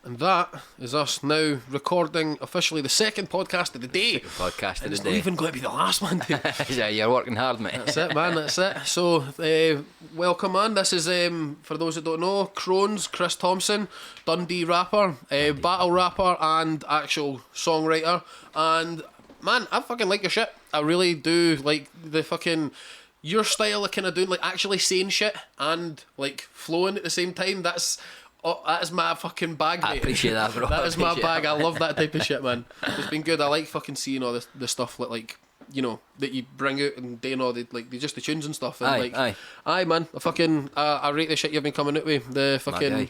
And that is us now recording officially the second podcast of the day. Podcast of the It's day. not even going to be the last one, dude. Yeah, you're working hard, mate. That's it, man, that's it. So, welcome on. This is, for those that don't know, Krohnz, Chris Thompson, Dundee rapper, battle rapper and actual songwriter. And, man, I fucking like your shit. I really do like the fucking... Your style of kind of doing, like, actually saying shit and, like, flowing at the same time. That is my fucking bag, mate. I appreciate that, bro. That is my bag. I love that type of shit, man. It's been good. I like fucking seeing all the stuff like you know, that you bring out and doing all the tunes and stuff. And aye, man. I rate the shit you've been coming out with. The fucking,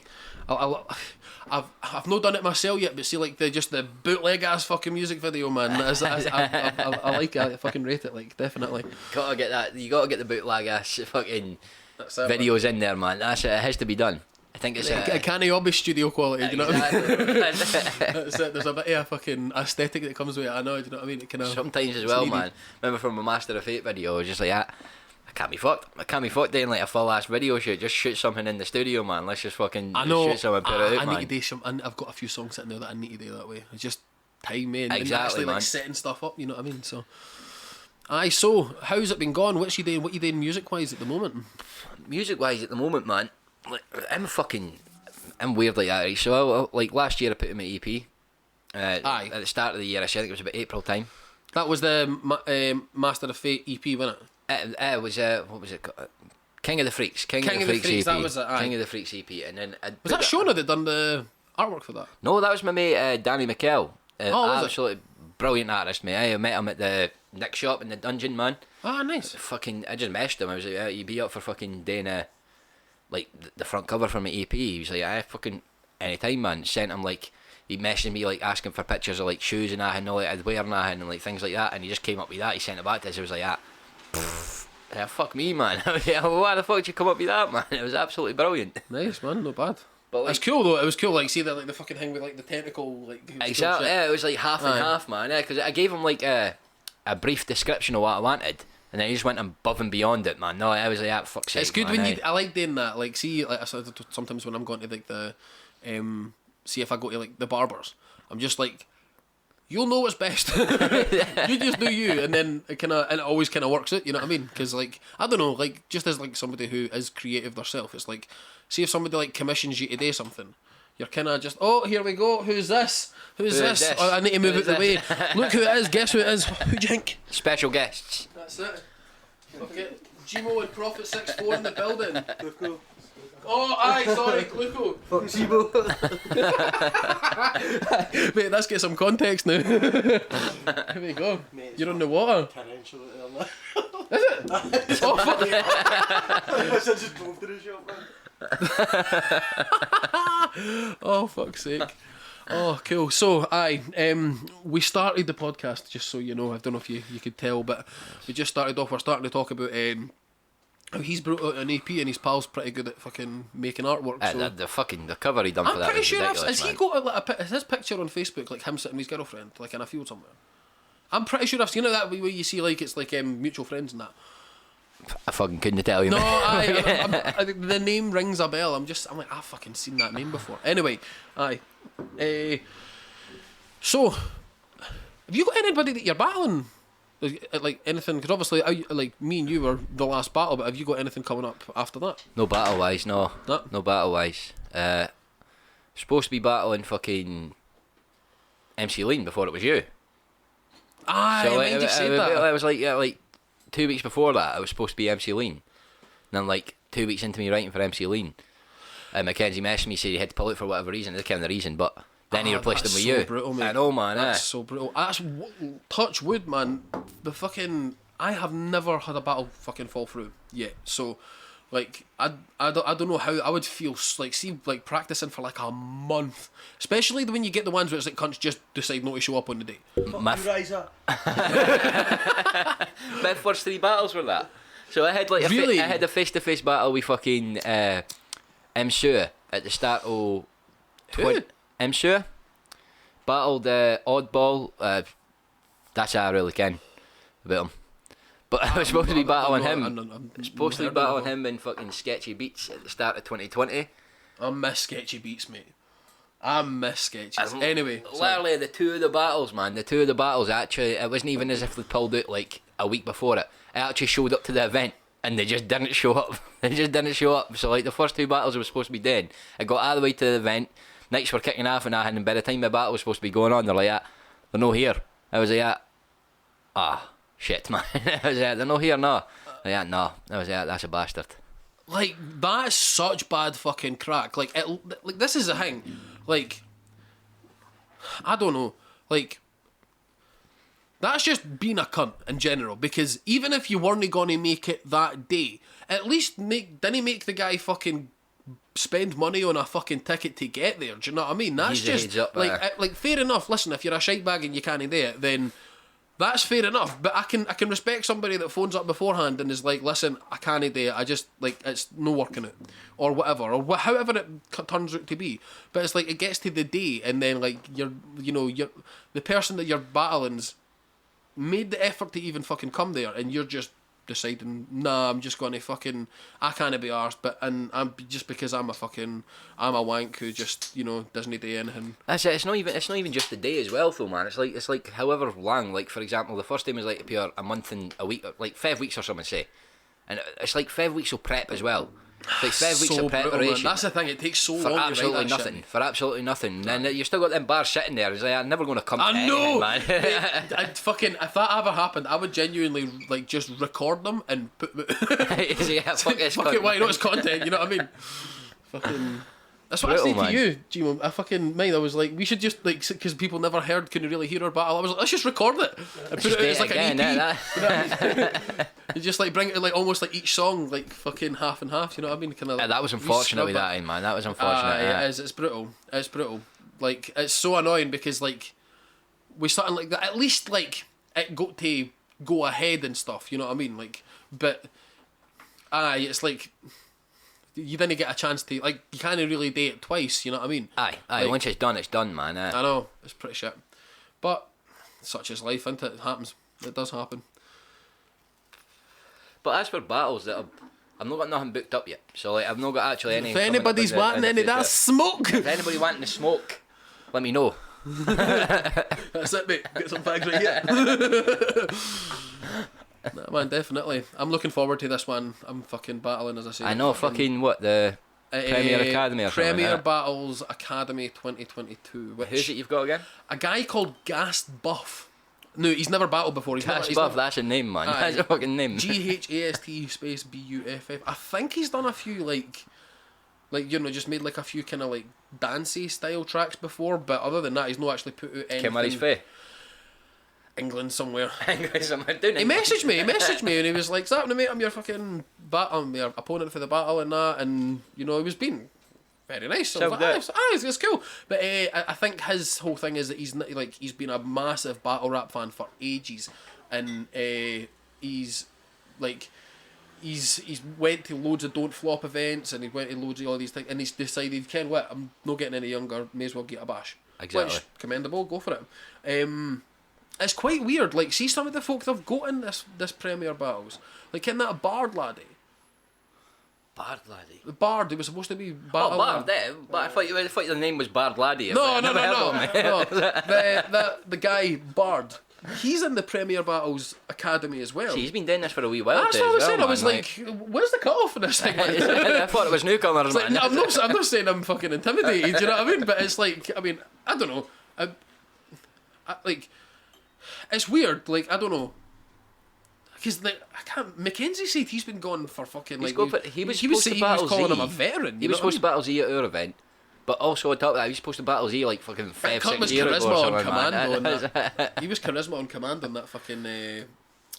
I've not done it myself yet, but see, like the bootleg ass fucking music video, man. I like it. I fucking rate it, like, definitely. Gotta get that. You gotta get the bootleg ass fucking videos in there, man. That's it. It has to be done. I think it's it can't all be studio quality, do you know what I mean? That's it. There's a bit of a fucking aesthetic that comes with it, I know, do you know what I mean? It sometimes as well, man. Remember from my Master of Fate video, I was just like, I can't be fucked. I can't be fucked doing like a full ass video shoot. Just shoot something in the studio, man. Let's just fucking shoot something and put it out, man. I need to do some, and I've got a few songs sitting there that I need to do that way. It's just time, man. Exactly, and actually, man. Like setting stuff up, you know what I mean? So, so how's it been going? What you doing music wise at the moment? Music wise at the moment, man. Like, I'm weird like that, right? So, like last year, I put in my EP. At the start of the year, I think it was about April time. That was the Master of Fate EP, wasn't it? It was what was it called? King of the Freaks. King of the Freaks EP. That was it. Aye. King of the Freaks EP, and then was that Shona that done the artwork for that? No, that was my mate Danny McKell. Was absolutely brilliant artist, mate. I met him at the Nick shop in the dungeon, man. Ah, nice. Fucking, I just messaged him. I was like, "You be up for fucking doing like the front cover for my EP?" He was like, "I fucking anytime, man." Sent him like, he messaged me like asking for pictures of like shoes and that and all like I'd wear and that and like things like that, and he just came up with that. He sent it back to us. I was like, yeah, fuck me, man. I was like, why the fuck did you come up with that, man? It was absolutely brilliant. Nice, man, not bad. But like, it's cool though. It was cool, like see that like the fucking thing with like the tentacle, like exactly. Yeah, it was like half and half, man. Yeah, because I gave him like a brief description of what I wanted. And then he just went above and beyond it, man. No, I was like, fuck's sake. It's good, man, when I like doing that. Like, see, like sometimes when I'm going to like the, see if I go to like the barbers, I'm just like, you'll know what's best. You just do you, and then it always kind of works out. You know what I mean? Because like I don't know, like just as like somebody who is creative themselves, it's like, see if somebody like commissions you to do something. You're kind of just, oh, here we go. Who's this? Who's this? Oh, I need to move out the way. Look who it is. Guess who it is? Who do you think? Special guests. That's it. Okay. Gmo and Prophet 6'4" in the building. Gluco. Oh, aye, sorry, Gluco. Fuck Gmo. Wait, let's get some context now. Here we go. Mate, you're on the water. Tarantula there, is it? Oh, fuck. I just drove to the shop, man. Oh, fuck's sake. Oh, cool. So, we started the podcast, just so you know, I don't know if you could tell, but we just started off, we're starting to talk about how he's brought out an EP and his pal's pretty good at fucking making artwork. So. The cover he done for that. I'm pretty sure has he got like his picture on Facebook, like him sitting with his girlfriend, like in a field somewhere. I'm pretty sure I've seen it that way where you see like it's like mutual friends and that. I fucking couldn't tell you. No, I the name rings a bell. I'm like, I've fucking seen that name before. Anyway, so, have you got anybody that you're battling? Like anything? Because obviously, like me and you were the last battle, but have you got anything coming up after that? No battle wise, no. No battle wise. Supposed to be battling fucking MC Lean before it was you. So I just said that. It was like 2 weeks before that, I was supposed to be MC Lean. And then like 2 weeks into me writing for MC Lean, Mackenzie messaged me, said he had to pull it for whatever reason. That's kind of the reason, but then he replaced him with you. Brutal, mate. I know, man. That's so brutal. That's touch wood, man. The fucking I have never had a battle fucking fall through yet. So, like, I don't know how I would feel. Like, see, like practicing for like a month, especially when you get the ones where it's like cunts just decide not to show up on the day. My first 3 battles were that. So I had like I had a face-to-face battle with fucking M. Sue at the start of. Who? M. Sue battled Oddball. That's all I really can about him. But I was supposed to be battling him. Supposed to be battling him in fucking Sketchy Beats at the start of 2020. I miss Sketchy Beats, mate. I miss sketches. Anyway, literally the two of the battles, man. The two of the battles actually, it wasn't even as if they pulled out like a week before it. It actually showed up to the event, and they just didn't show up. They just didn't show up. So like the first two battles were supposed to be dead. I got all the way to the event. Knights were kicking off and that, and by the time the battle was supposed to be going on, they're like, they're not here. I was like, shit, man. I was like, they're not here, no. No. I was like, that's a bastard. like, that's such bad fucking crack. Like, this is the thing. Like, I don't know. Like, that's just being a cunt in general. Because even if you weren't going to make it that day, at least didn't make the guy fucking spend money on a fucking ticket to get there. Do you know what I mean? That's just like fair enough. Listen, if you're a shite bag and you can't do it, then that's fair enough. But I can respect somebody that phones up beforehand and is like, listen, I can't do it. I just like it's no working it, or whatever, or however it turns out to be. But it's like it gets to the day, and then like you're the person that you're battling's made the effort to even fucking come there, and you're just deciding, nah, I'm just going to fucking, I can't be arsed, and I'm just because I'm a wank who just, doesn't do anything. That's it. It's not even just the day as well, though, man. It's like however long. Like for example, the first time was like a month and a week, like 5 weeks or something, say, and it's like 5 weeks of prep as well. It's like 5 weeks of preparation. Brutal, that's the thing. It takes so for long absolutely to write that nothing. shit. For absolutely nothing. And then you still got them bars sitting there. It's like, I'm never going to come. I know, man. I'd fucking, if that ever happened, I would genuinely like just record them and put. Yeah, fuck it, why not? It's content. You know what I mean? Fucking. That's what brutal, I say to you, G-Mom. I fucking mind. I was like, we should just like, because people never couldn't really hear our battle. I was like, let's just record it and put it as like an EP. You know what I mean? You just like bring it like almost like each song like fucking half and half. You know what I mean? Kind of. That was unfortunate with that, man. That was unfortunate. It is. It's brutal. It's brutal. Like it's so annoying because like we started like that. At least like it got to go ahead and stuff. You know what I mean? Like, but it's like. You didn't get a chance to, like, you can't really do it twice, you know what I mean? Aye, like, once it's done, man. I know, it's pretty shit. But, such is life, isn't it? It happens. It does happen. But as for battles, I've not got nothing booked up yet. So, like, I've not got actually any... If anybody's wanting any of that smoke... If anybody wanting to smoke, let me know. That's it, mate. Get some bags right here. Nah, man, definitely. I'm looking forward to this one. I'm fucking battling, as I say. I know, fucking what, the Premier Academy or something? Premier Battles Academy 2022. Who's it you've got again? A guy called Gast Buff. No, he's never battled before. Gast Buff, that's a name, man. That's a fucking name. GHAST space BUFF. I think he's done a few, like just made like a few kind of like dancey style tracks before, but other than that, he's not actually put out anything. Kim Murray's Faye. England somewhere. He messaged me and he was like, "What's happening, mate? I'm your fucking I'm your opponent for the battle and that," and he was being very nice. So I was like, it's cool. But I think his whole thing is that he's been a massive battle rap fan for ages, and he's went to loads of Don't Flop events, and he went to loads of all these things, and he's decided, Ken, what? I'm not getting any younger. May as well get a bash. Exactly. Which commendable. Go for it. It's quite weird. Like, see some of the folk they've got in this Premier Battles. Like, in that Bard laddie. Bard laddie? The Bard, he was supposed to be Bard. Oh, Bard, but I thought the name was Bard laddie. No. The guy, Bard. He's in the Premier Battles Academy as well. See, he's been doing this for a wee while. That's what I was saying. I was like, where's the cut-off in this thing? I thought it was newcomers, man. Like, I'm not saying I'm fucking intimidated, do you know what I mean? But it's like, I mean, I don't know. It's weird, like, I don't know. Because, like, I can't... Mackenzie said he's been gone for fucking, like... He was calling him a veteran. He was supposed to battle Z at our event. But also on top of that, he was supposed to battle Z, like, fucking 5-6 years ago or something, He was charisma on command on that fucking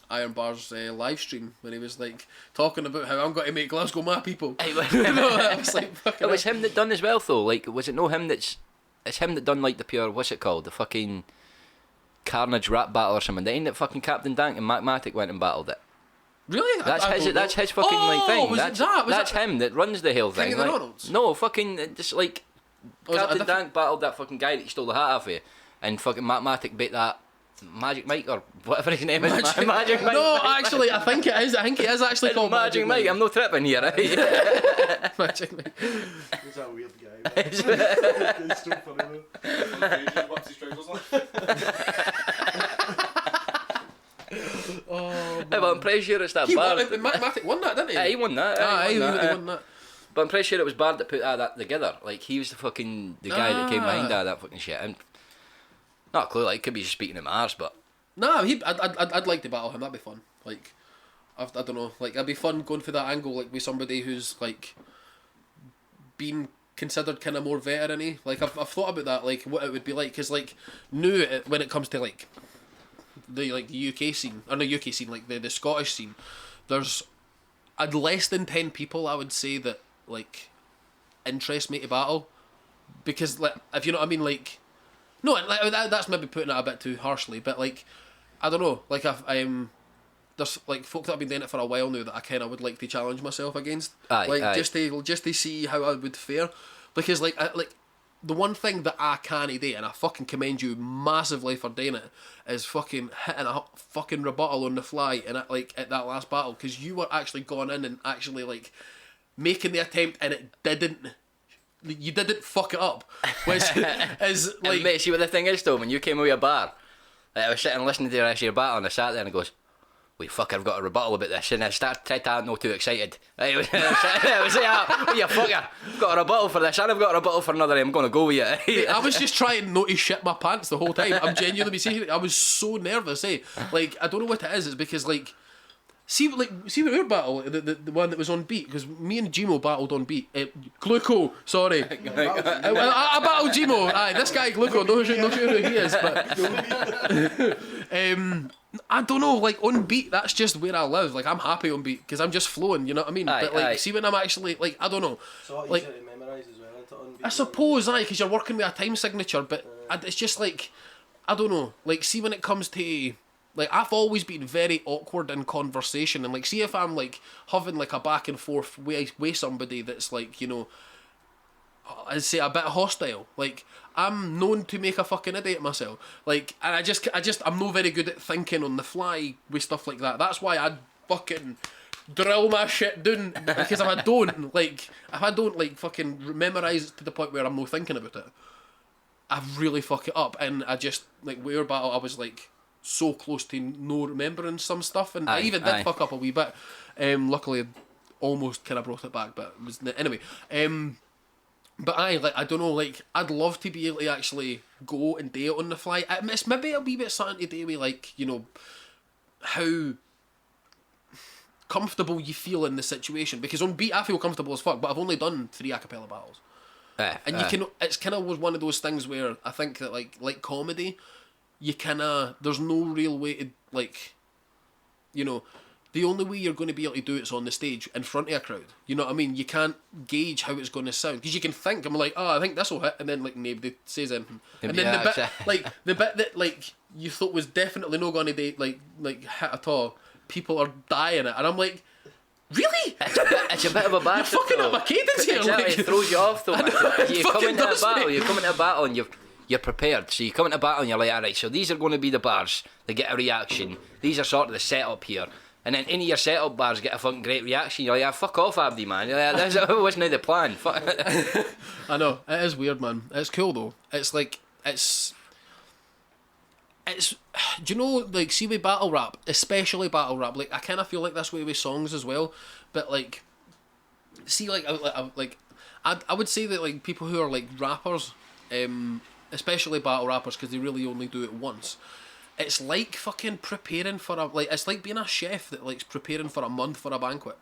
Iron Bars live stream when he was, like, talking about how I'm going to make Glasgow my people. I was like, fucking... It was him that done as well, though. Like, was it no him that's... It's him that done, like, the pure... What's it called? The fucking... Carnage rap battle or something. Ain't it fucking Captain Dank and Macmatic went and battled it? Really? That's his fucking like thing. That's him that runs the whole thing. King of the Ronalds? No, fucking just like Captain Dank battled that fucking guy that stole the hat off you, and fucking Macmatic beat that Magic Mike or whatever his name is. Magic Mike. No, actually, I think it is. I think it is actually called Magic Mike. I'm no tripping here, right? Magic Mike. He's that weird guy. He's so funny though. What's his trousers like? Oh, But I'm pretty sure it's that he bard. Matic won that, didn't he? Yeah, he won that. Aye, he won that. won that. But I'm pretty sure it was Bard that put that together. Like, he was the guy that came behind that fucking shit. And not a clue, like, could be just speaking of my arse, but... Nah, I'd like to battle him, that'd be fun. Like, I don't know, like, it'd be fun going for that angle, like, with somebody who's, like, been considered kind of more veteran-y. Like, I've thought about that, like, what it would be like, because, like, when it comes to, like, the UK scene, or the UK scene, like, the Scottish scene, there's less than 10 people, I would say, that, like, interest me to battle, because, like, if you know what I mean, like, no, like, that's maybe putting it a bit too harshly, but, like, I don't know, like, there's, like, folk that have been doing it for a while now that I kind of would like to challenge myself against, just to see how I would fare, because, like, the one thing that I can't do, and I fucking commend you massively for doing it, is fucking hitting a fucking rebuttal on the fly and at that last battle, because you were actually going in and actually, like, making the attempt, and you didn't fuck it up, which is like... And mate, see what the thing is though, when you came with your bar, like, I was sitting listening to the rest of your battle, and I sat there and goes, wait, fuck, I've got a rebuttal about this, and I tried to act not too excited. I was like, oh, you fucker, I've got a rebuttal for this, and I've got a rebuttal for another, I'm going to go with you. I was just trying not to shit my pants the whole time. I'm genuinely saying, I was so nervous, like, I don't know what it is, it's because, like, see with our battle, the one that was on beat, because me and Gmo battled on beat. Gluco, sorry. I battled Gmo. Aye, this guy Gluco, not sure who he is, but I don't know, like, on beat, that's just where I live. Like, I'm happy on beat, because I'm just flowing, you know what I mean? But, like, see when I'm actually, like, I don't know. So like, easier to memorise as well, isn't it, on beat? I suppose, because you're working with a time signature, but it's just, like, I don't know. Like, see when it comes to... Like, I've always been very awkward in conversation, and, like, see if I'm, like, having, like, a back and forth with somebody that's, like, you know, I'd say a bit hostile. Like, I'm known to make a fucking idiot of myself. Like, and I'm not very good at thinking on the fly with stuff like that. That's why I fucking drill my shit down, because if I don't, like, fucking memorise it to the point where I'm not thinking about it, I really fuck it up. And I just, like, with our battle, I was, like, so close to no remembering some stuff, and I even did fuck up a wee bit. Luckily, almost kind of brought it back, but it was anyway. But I don't know, like, I'd love to be able to actually go and do it on the fly. It's maybe a wee bit something to do with, like, you know, how comfortable you feel in the situation, because on beat I feel comfortable as fuck, but I've only done 3 a cappella battles, and you can. It's kind of was one of those things where I think that like comedy, you there's no real way to, like, you know, the only way you're going to be able to do it's on the stage in front of a crowd. You know what I mean? You can't gauge how it's going to sound, because you can think, I'm like, oh, I think this will hit, and then, like, nobody says anything, and then the bit that, like, you thought was definitely not going to like hit at all, people are dying it, and I'm like, really? It's a bit of a bad. You're fucking up my cadence here. Exactly, like, it throws you off though. You come into a battle. Me. You come into a battle and you're prepared. So you come into a battle and you're like, alright, so these are going to be the bars that get a reaction. These are sort of the setup here. And then any of your setup bars get a fucking great reaction. You're like, yeah, fuck off, Abdi, man. You're like, that wasn't the plan. I know, it is weird, man. It's cool though. It's like, it's do you know, like, see with battle rap, especially battle rap, like, I kind of feel like this way with songs as well, but, like, see, like, I would say that, like, people who are, like, rappers, especially battle rappers, because they really only do it once, it's like fucking preparing for it's like being a chef that, like, preparing for a month for a banquet,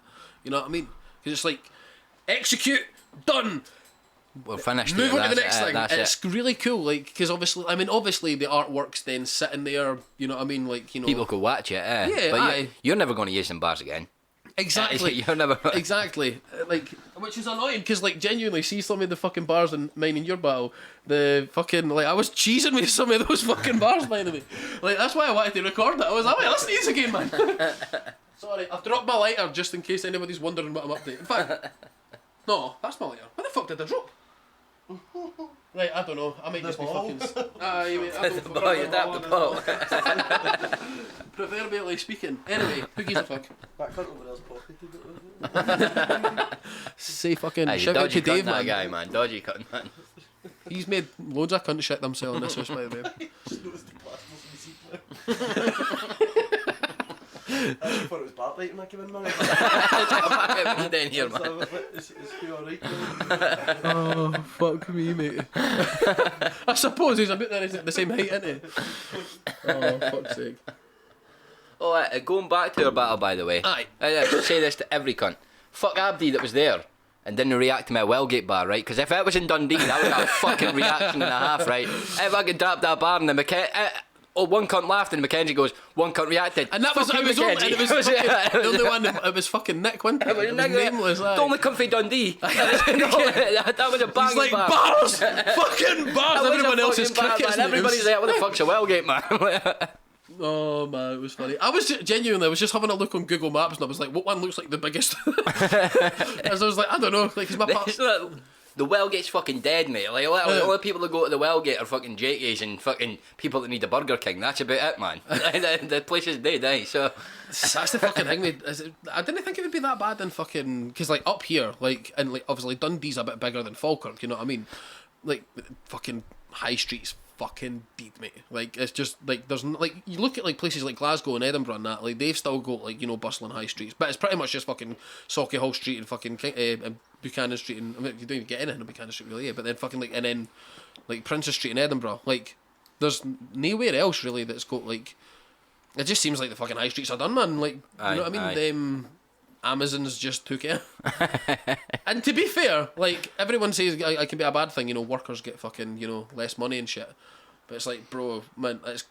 you know what I mean? Because it's like, execute, done, We're finished. move on to the next thing. It's really cool, like, because obviously the artwork's then sitting there, you know what I mean, like, you know, people could watch it, Yeah, but you're never going to use them bars again. exactly, You're never exactly, like, which is annoying, because, like, genuinely, see some of the fucking bars in mine and your battle, the fucking, like, I was cheesing with some of those fucking bars, by the way, like, that's why I wanted to record it. I was like, wait, listen to this again, man. Sorry, I've dropped my lighter just in case anybody's wondering what I'm up to. In fact, no, that's my lighter. Where the fuck did I drop? Right, I don't know. I might just ball. be fucking. Aye, mate, I don't The ball, you tap the ball. Proverbially speaking. Anyway, who gives a fuck? Back cunt over there's pocket. Say fucking Aye, you shout out dodgy to Dave, cutting that man. guy, man. Dodgy cutting, man. He's made loads of cunt shit themselves in this house, by the way. Just noticed the plastic now. I actually thought it was Bartley when I came in, man. Fucking down here, man. Is he alright? Oh, fuck me, mate. I suppose he's about the same height, isn't he? Oh, fuck's sake. Oh, going back to our battle, by the way. Aye. I should say this to every cunt. Fuck Abdi that was there and didn't react to my Wellgate bar, right? Because if it was in Dundee, that would have a fucking reaction and a half, right? If I could drop that bar and the one cunt laughed and Mackenzie goes, one cunt reacted. And that was, Fuck it you, was, only, Mackenzie. and it was fucking, the only one, it was fucking Nick, wasn't it? It was nameless, The only cunt from Dundee. That was a banging He's like, bar. bars! Fucking bars! That was Everyone a else is fucking bar, crickets. man. Everybody's like, what the fuck's a Wellgate, man? Oh man, it was funny. I was genuinely, I was just having a look on Google Maps and I was like, what one looks like the biggest? As I was like, I don't know, like, cause my The Wellgate's fucking dead, mate. Like, the only people that go to the Wellgate are fucking Jakey's and fucking people that need a Burger King. That's about it, man. the place is dead, eh? So that's the fucking thing, mate. I didn't think it would be that bad in fucking, because like up here, like, and like obviously Dundee's a bit bigger than Falkirk, you know what I mean? Like, fucking high streets fucking deep, mate. Like, it's just like there's like, you look at like places like Glasgow and Edinburgh and that, like they've still got like, you know, bustling high streets, but it's pretty much just fucking Sauchiehall Street and fucking and Buchanan Street, and I mean, you don't even get anything on Buchanan Street really, yeah, but then fucking like, and then like Princess Street in Edinburgh, like there's nowhere else really that's got like, it just seems like the fucking high streets are done, man. Like, you know what I mean? Them Amazons just took it. And to be fair, like everyone says it can be a bad thing, you know, workers get fucking, you know, less money and shit, but it's like, bro, man, it's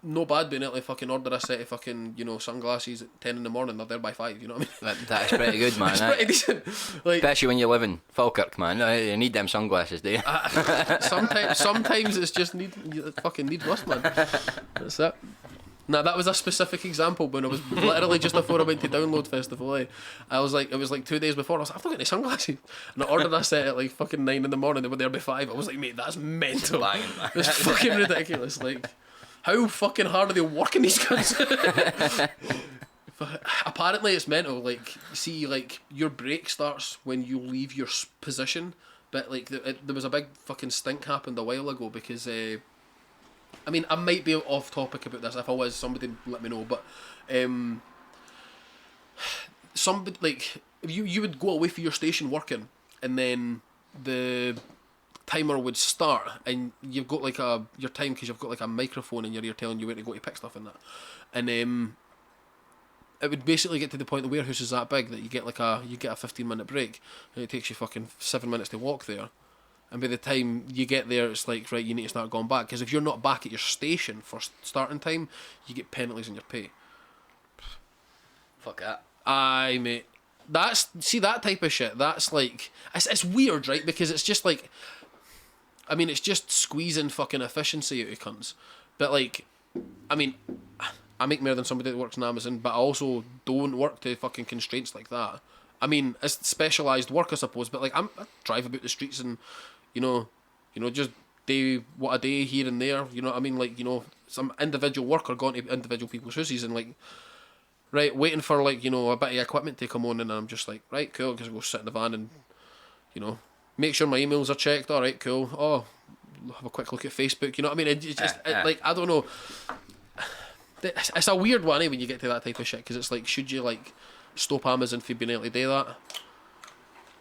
no bad being able to fucking order a set of fucking, you know, sunglasses at 10 in the morning, they're there by 5, you know what I mean? that is pretty good, man. It's pretty decent. Like, especially when you live in Falkirk, man. You need them sunglasses, do you? sometimes it's just you fucking need must, man. That's it. Now that was a specific example when I was literally just before I went to Download Festival. I was like, it was like 2 days before. I was like, I've not got any sunglasses, and I ordered a set at like fucking 9 in the morning. They were there by 5. I was like, mate, that's mental. Banging, man. It's fucking ridiculous. Like, how fucking hard are they working these guys? Apparently, it's mental. Like, see, like your break starts when you leave your position, but like there was a big fucking stink happened a while ago because. I mean, I might be off topic about this. If I was, somebody let me know. But somebody like you would go away for your station working, and then the timer would start, and you've got like your time because you've got like a microphone in your ear telling you where to go to pick stuff and that, and it would basically get to the point the warehouse is that big that you get a 15-minute break, and it takes you fucking 7 minutes to walk there. And by the time you get there, it's like, right, you need to start going back. Because if you're not back at your station for starting time, you get penalties in your pay. Fuck that. Aye, mate. See, that type of shit, that's like... It's weird, right? Because it's just like... I mean, it's just squeezing fucking efficiency out of cunts. But like... I mean, I make more than somebody that works in Amazon, but I also don't work to fucking constraints like that. I mean, it's specialised work, I suppose, but like I drive about the streets and... You know, just a day here and there. You know what I mean? Like, you know, some individual worker going to individual people's houses and like, right, waiting for like, you know, a bit of equipment to come on, and I'm just like, right, cool, because I go sit in the van and, you know, make sure my emails are checked. All right, cool. Oh, have a quick look at Facebook. You know what I mean? It's just like, I don't know. It's a weird one, when you get to that type of shit, because it's like, should you like stop Amazon for being able to do that?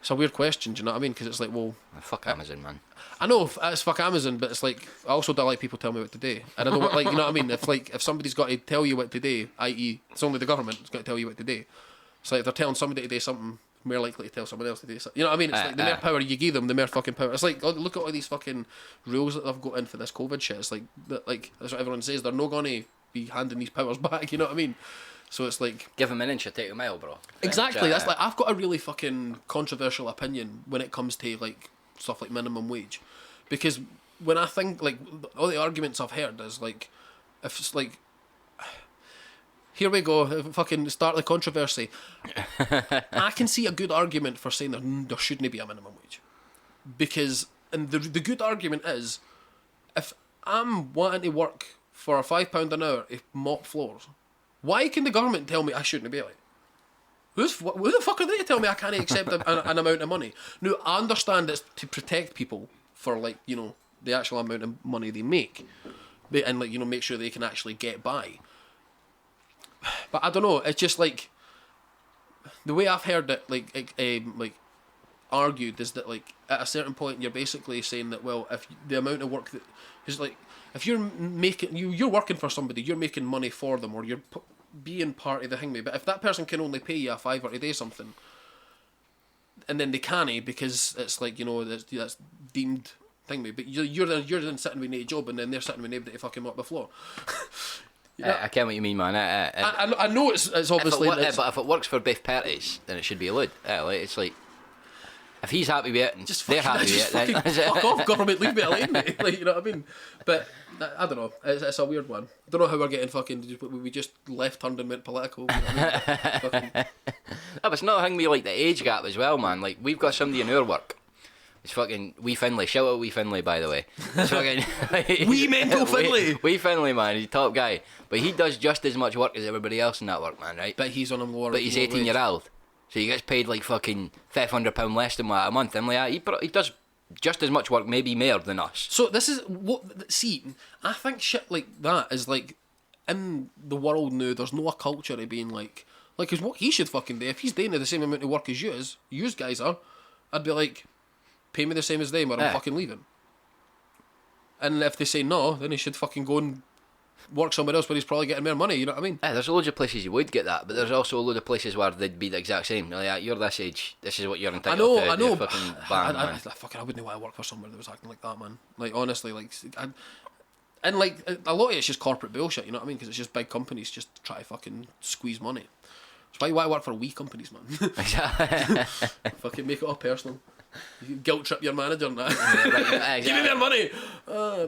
It's a weird question, do you know what I mean? Because it's like, well... Fuck Amazon, man. I know, it's fuck Amazon, but it's like, I also don't like people tell me what to do. And I don't like, you know what I mean? If somebody's got to tell you what to do, i.e. it's only the government that's got to tell you what to do. It's like, if they're telling somebody to do something, more likely to tell someone else to do something. You know what I mean? It's like, the more power you give them, the more fucking power. It's like, look at all these fucking rules that they've got in for this COVID shit. It's like, that's what everyone says, they're not going to be handing these powers back, you know what I mean? So it's like... Give them an inch, take a mile, bro. Exactly, that's like... I've got a really fucking controversial opinion when it comes to, like, stuff like minimum wage. Because when I think, like, all the arguments I've heard is, like, if it's like... Here we go, fucking start the controversy. I can see a good argument for saying there shouldn't be a minimum wage. Because and the good argument is, if I'm wanting to work for £5 an hour to mop floors, why can the government tell me I shouldn't be like? Who the fuck are they to tell me I can't accept an amount of money? No, I understand it's to protect people for, like, you know, the actual amount of money they make, and, like, you know, make sure they can actually get by. But I don't know. It's just like the way I've heard it, like argued is that, like, at a certain point you're basically saying that, well, if the amount of work that is, like, if you're making you're working for somebody, you're making money for them, or you're being part of the thing. But if that person can only pay you a £5 a day something, and then they can't because it's like, you know, that's deemed thing. But you're then sitting with no job, and then they're sitting with nobody to fucking mop the floor. I get what you mean, man. I know it's obviously. But if it works for both parties, then it should be allowed. Like, it's like, if he's happy with it, and they're happy with it, then fuck off, government, leave me alone, mate. Like, you know what I mean? But I don't know. It's a weird one. I don't know how we're getting fucking. We just left turned and went political. You know what I mean? But it's not hanging me like the age gap as well, man. Like, we've got somebody in our work. It's fucking Wee Finlay. Shout out Wee Finlay, by the way. It's fucking Wee mental Finlay. Wee Finlay, man. He's a top guy, but he does just as much work as everybody else in that work, man. Right? But he's on a lower. But he's 18-year-old, so he gets paid like fucking £500 less than what a month. I'm like, he does just as much work, maybe more than us. So this is what. See, I think shit like that is like in the world now. There's no a culture of being like, because what he should fucking do if he's doing the same amount of work as you guys are, I'd be like, pay me the same as them or I'm fucking leaving. And if they say no, then he should fucking go and work somewhere else where he's probably getting more money, you know what I mean? There's loads of places you would get that, but there's also a load of places where they'd be the exact same. Like, you're this age, this is what you're entitled to. I know. Fucking I wouldn't want to work for somewhere that was acting like that, man. Like, honestly, like, and like, a lot of it's just corporate bullshit, you know what I mean? Because it's just big companies just try to fucking squeeze money. That's why I work for wee companies, man. Fucking make it all personal. You guilt trip your manager and that. Exactly. Give me their money.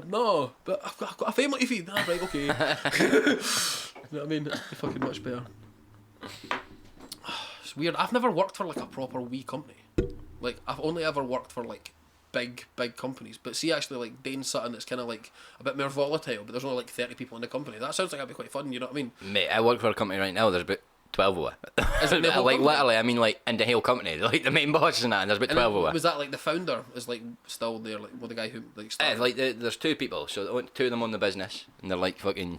No, but I've got a family to feed. Right, okay. You know what I mean? It's fucking much better. It's weird. I've never worked for like a proper wee company. Like, I've only ever worked for like big companies. But see, actually, like Dane Sutton, it's kind of like a bit more volatile. But there's only like 30 people in the company. That sounds like that'd be quite fun. You know what I mean? Mate, I work for a company right now. There's about 12 of us. Is it the whole like company? literally, I mean, like in the whole company, like the main boss and that, and there's about 12 of us. Was that like the founder is like still there, like the guy who like started? Like there's two people, so two of them on the business, and they're like fucking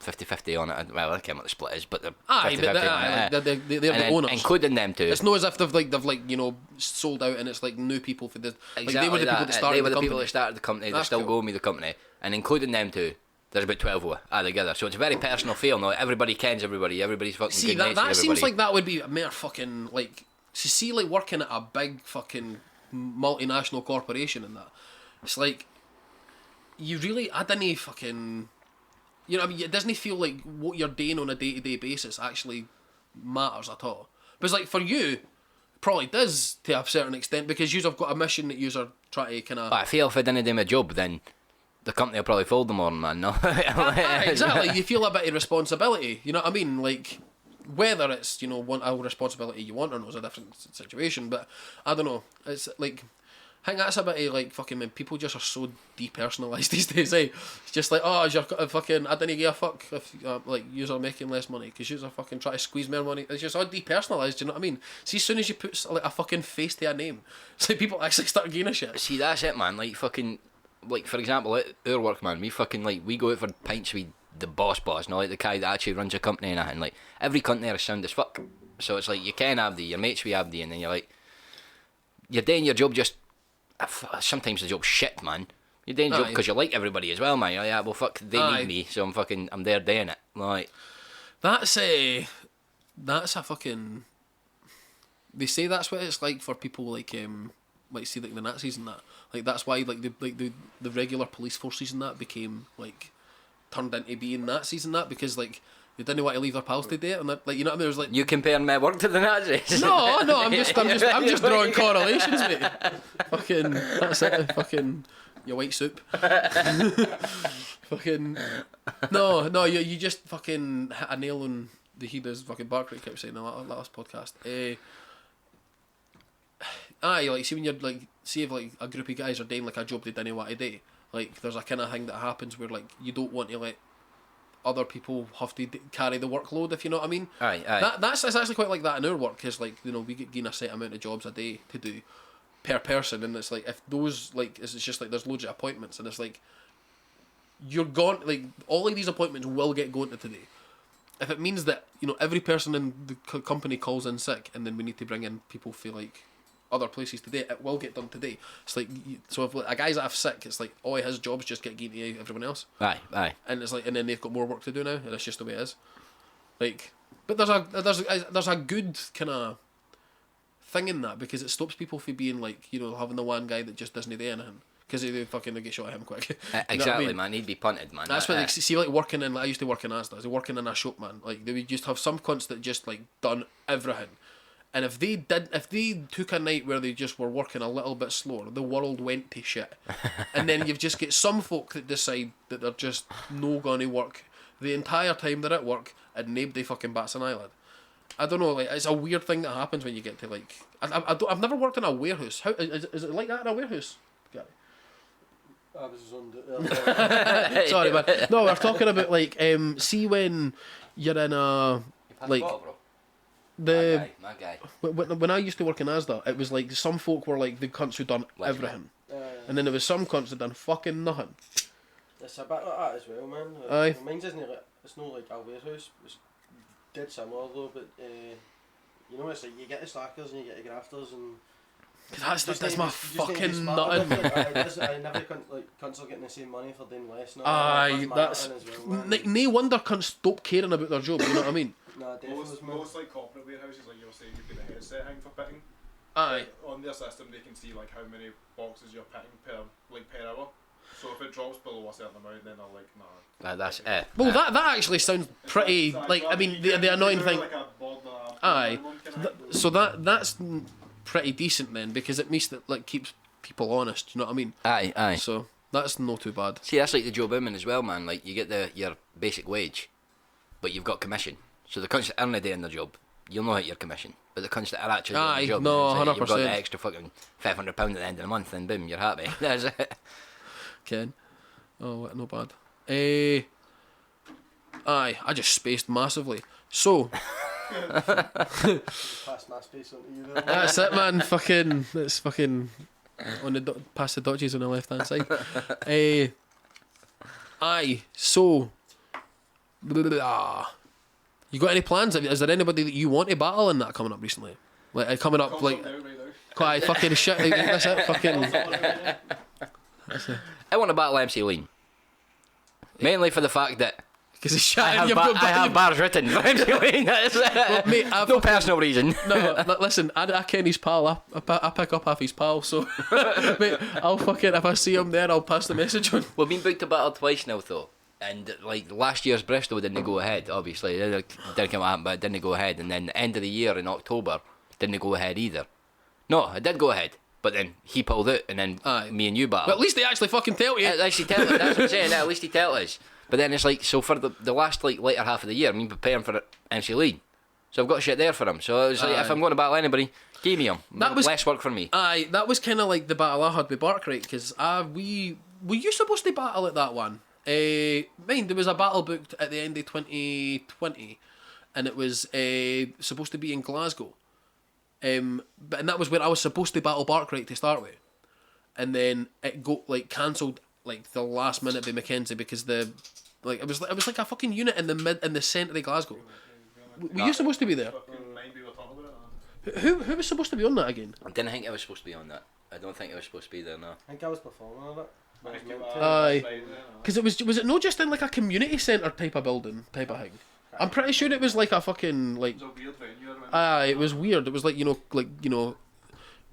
50-50 on it. Well, I can't remember what the split is, but they're 50-50. They're the owners, including them two. It's not as if they've you know sold out and it's like new people for the like they were the people that started they were the company. People that started the company. They're That's still cool. going with the company, and including them two. There's about 12 of us together, so it's a very personal feel. Now everybody kens everybody. Everybody's fucking See, good that seems everybody. like that would be a mere fucking like. See, like working at a big fucking multinational corporation and that. It's like you really. I didn't fucking. You know what I mean? It doesn't feel like what you're doing on a day-to-day basis actually matters at all. But it's like for you, it probably does to a certain extent because you've got a mission that you're trying to kind of. I feel if I didn't do my job, then the company will probably fold them on, man. No, exactly. You feel a bit of responsibility. You know what I mean? Like whether it's, you know, a responsibility you want or not is a different situation. But I don't know. It's like. I think that's a bit of like fucking when people just are so depersonalised these days, eh? It's just like, oh, you're fucking, I didn't give a fuck if like yous are making less money because yous are fucking trying to squeeze more money. It's just all depersonalised, you know what I mean? See, as soon as you put like a fucking face to a name, it's like people actually start giving a shit. See, that's it, man. Like fucking, like for example, at our work, man, we fucking like we go out for pints with the boss, not like the guy that actually runs a company and that, and like every cunt there is sound as fuck. So it's like you can have your mates we have and then you're like, you're doing your job just. Sometimes the job's shit, man. You're doing the job because you like everybody as well, man. You're like, yeah, well, fuck, they need me, so I'm there doing it. Like, that's a fucking. They say that's what it's like for people like see like the Nazis and that. Like that's why like the regular police forces and that became like turned into being Nazis and that because like. They didn't want to leave their pals to do it, and like you know what I mean. It was like you comparing my work to the Nazis. No, I'm just drawing correlations, mate. Fucking that's it. Fucking your white soup. Fucking no. You just fucking hit a nail on the head as fucking Barclay kept saying in the last podcast. Aye, like see when you're like, see if like a group of guys are doing like a job they didn't want to do. Like there's a kind of thing that happens where like you don't want to let other people have to carry the workload, if you know what I mean. Aye. That's it's actually quite like that in our work, because like, you know, we get given a set amount of jobs a day to do per person, and it's like if those like it's just like there's loads of appointments, and it's like you're gone, like all of these appointments will get going to today. If it means that, you know, every person in the company calls in sick, and then we need to bring in people for like other places today, it will get done today. It's like, so if like, a guy's off sick, it's like all his jobs just get given to everyone else. Aye. And it's like, and then they've got more work to do now, and it's just the way it is. Like, but there's a good kind of thing in that, because it stops people from being like, you know, having the one guy that just doesn't do anything, because they fucking get shot at him quick. Exactly, what I mean? Man. He'd be punted, man. That's what like, see, like working in. Like, I used to work in Asda. I was working in a shop, man. Like they would just have some cunts that just like done everything. And if they took a night where they just were working a little bit slower, the world went to shit. And then you've just got some folk that decide that they're just no gonna work the entire time they're at work, and nobody fucking bats an eyelid. I don't know, like it's a weird thing that happens when you get to like I've never worked in a warehouse. How is it like that in a warehouse, Gary? I was on the... Sorry, man. No, we're talking about like see when you're in a like. The my guy. When I used to work in Asda, it was like some folk were like the cunts who done everything, and then there was some cunts that done fucking nothing. It's a bit like that as well, man. Aye. Mine's isn't like, it's not like a warehouse. It's dead similar though, but you know, it's like you get the slackers and you get the grafters, and that's my fucking nothing. I never like cunts are getting the same money for doing less. Aye, that's no wonder cunts stop caring about their job. You know what I mean? Nah, most like corporate warehouses, like you're saying, you've got the headset hang for picking. Aye. On their system, they can see like how many boxes you're picking per hour. So if it drops below a certain amount, then they're like, nah. That's it. Well, that actually sounds pretty like, I mean, the annoying thing. Like a board and a Aye. So thing. that's pretty decent then, because it means that like keeps people honest. You know what I mean? Aye. So that's not too bad. See, that's like the Joe Bowman as well, man. Like you get your basic wage, but you've got commission. So the cunts that earn a day in their job, you'll know at your commission. But the cunts that are actually doing the job, no, it's like you've got 100%. the extra fucking £500 at the end of the month, and boom, you're happy. That's it. Ken. Oh, not bad. Aye, I just spaced massively. So pass my space on to you there. that's it, man. It's fucking on the past the dodges on the left hand side. Aye. So, you got any plans? Is there anybody that you want to battle in that coming up recently? Like coming up, like quite fucking shit. That's it. Fucking. I want to battle MC Lean. Mainly for the fact that Because it's shit. I have bars written for MC Lean. Well, mate, no personal reason. No, listen, I ken his pal. I pick up half his pal, so mate, I'll fucking, if I see him there, I'll pass the message on. We've been booked to battle twice now, though. And like last year's Bristol didn't go ahead, obviously. It didn't come out, but it didn't go ahead. And then the end of the year in October didn't go ahead either. No, it did go ahead. But then he pulled out, and then me and you battled. But at least they actually fucking tell you. At least he tell us. That's what I'm saying. At least he tell us. But then it's like, so for the last like later half of the year, I'm preparing for MC League. So I've got shit there for him. So it was like, if I'm going to battle anybody, give me him. That was less work for me. Aye, that was kind of like the battle I had with Barkrite, because we were you supposed to battle at that one? Mind, there was a battle booked at the end of 2020, and it was supposed to be in Glasgow. And that was where I was supposed to battle Barkrite to start with, and then it got like cancelled like the last minute by Mackenzie because it was like a fucking unit in the centre of Glasgow. Were you supposed to be there? Who was supposed to be on that again? I didn't think I was supposed to be on that. I don't think I was supposed to be there, no. I think I was performing on it. Aye, because was it not just in like a community centre type of building type of thing? I'm pretty sure it was like a fucking like. It was a weird venue. Aye, it was weird. It was like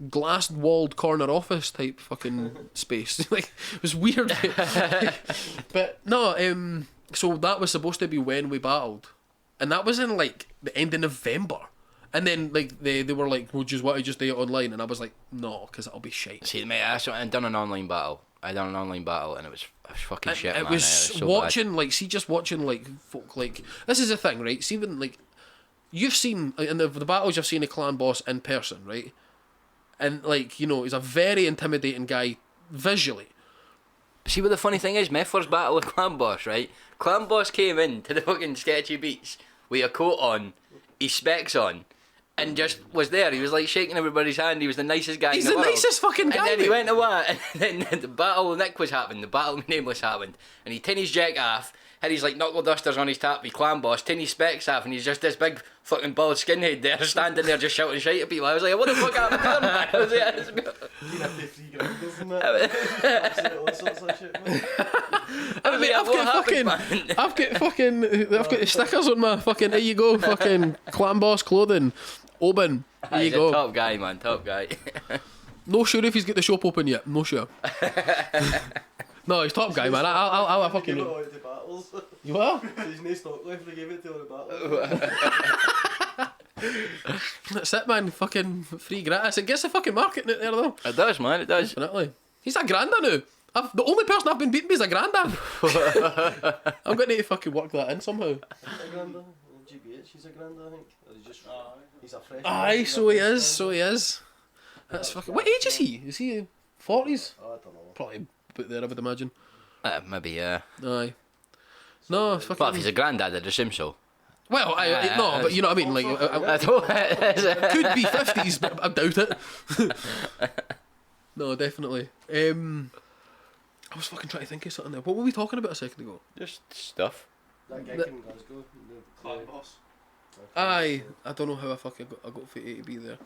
glass walled corner office type fucking space. Like it was weird. But no, so that was supposed to be when we battled, and that was in like the end of November. And then like they were like, "Would you want to just do it online?" And I was like, "No, because it'll be shite." See, mate, I done an online battle. I done an online battle, and it was fucking shit. It man. was so watching bad. like, see, just watching like folk like this is the thing, right? See, when like you've seen in the battles, you've seen a clan boss in person, right? and like, you know, he's a very intimidating guy visually. See what the funny thing is, my first battle with Clan Boss, right? Clan Boss came in to the fucking sketchy beach with a coat on, his specs on, and just was there. He was like shaking everybody's hand. He was the nicest guy He's in the the world. nicest fucking guy. And then mate. he went away, and then the battle with Nick was happening. The battle with Nameless happened, and he tin his jack off. Had his like knuckle dusters on his tap with Clan Boss, tin his specs off, and he's just this big fucking bald skinhead there standing there just shouting shit at people. I was like, what the fuck happened there, man? I was like, You have the 3 grinders and that. Absolutely all sorts of shit, man. I mean, I've got the stickers on my fucking, there you go, fucking Clan Boss clothing. Open. There you he's a go. top guy, man, top guy. No sure if he's got the shop open yet. No sure. No, he's top guy, man. I'll fucking. Give it all to battles. You what? There's no stock left. They gave it to all the battles. That's it, man. Fucking free gratis. It gets the fucking marketing out there, though. It does, man, it does. Definitely. He's a granda now. The only person I've been beaten by is a granda. I'm going to need to fucking work that in somehow. A grander. GBH, he's a grander, I think. Or he's a fresh. Aye, so he is. So he is. That's fucking. What age is he? Is he 40s? Oh, I don't know. Probably about there, I would imagine. Maybe, yeah. Aye. No, it's fucking. Well, if he's a granddad, I'd assume so. Well, no, but you know what I mean. Like, could be 50s, but I doubt it. No, definitely. I was fucking trying to think of something there. What were we talking about a second ago? Just stuff. That guy The- in Glasgow. Clan Boss. Aye, I don't know how I fucking got for A to B there.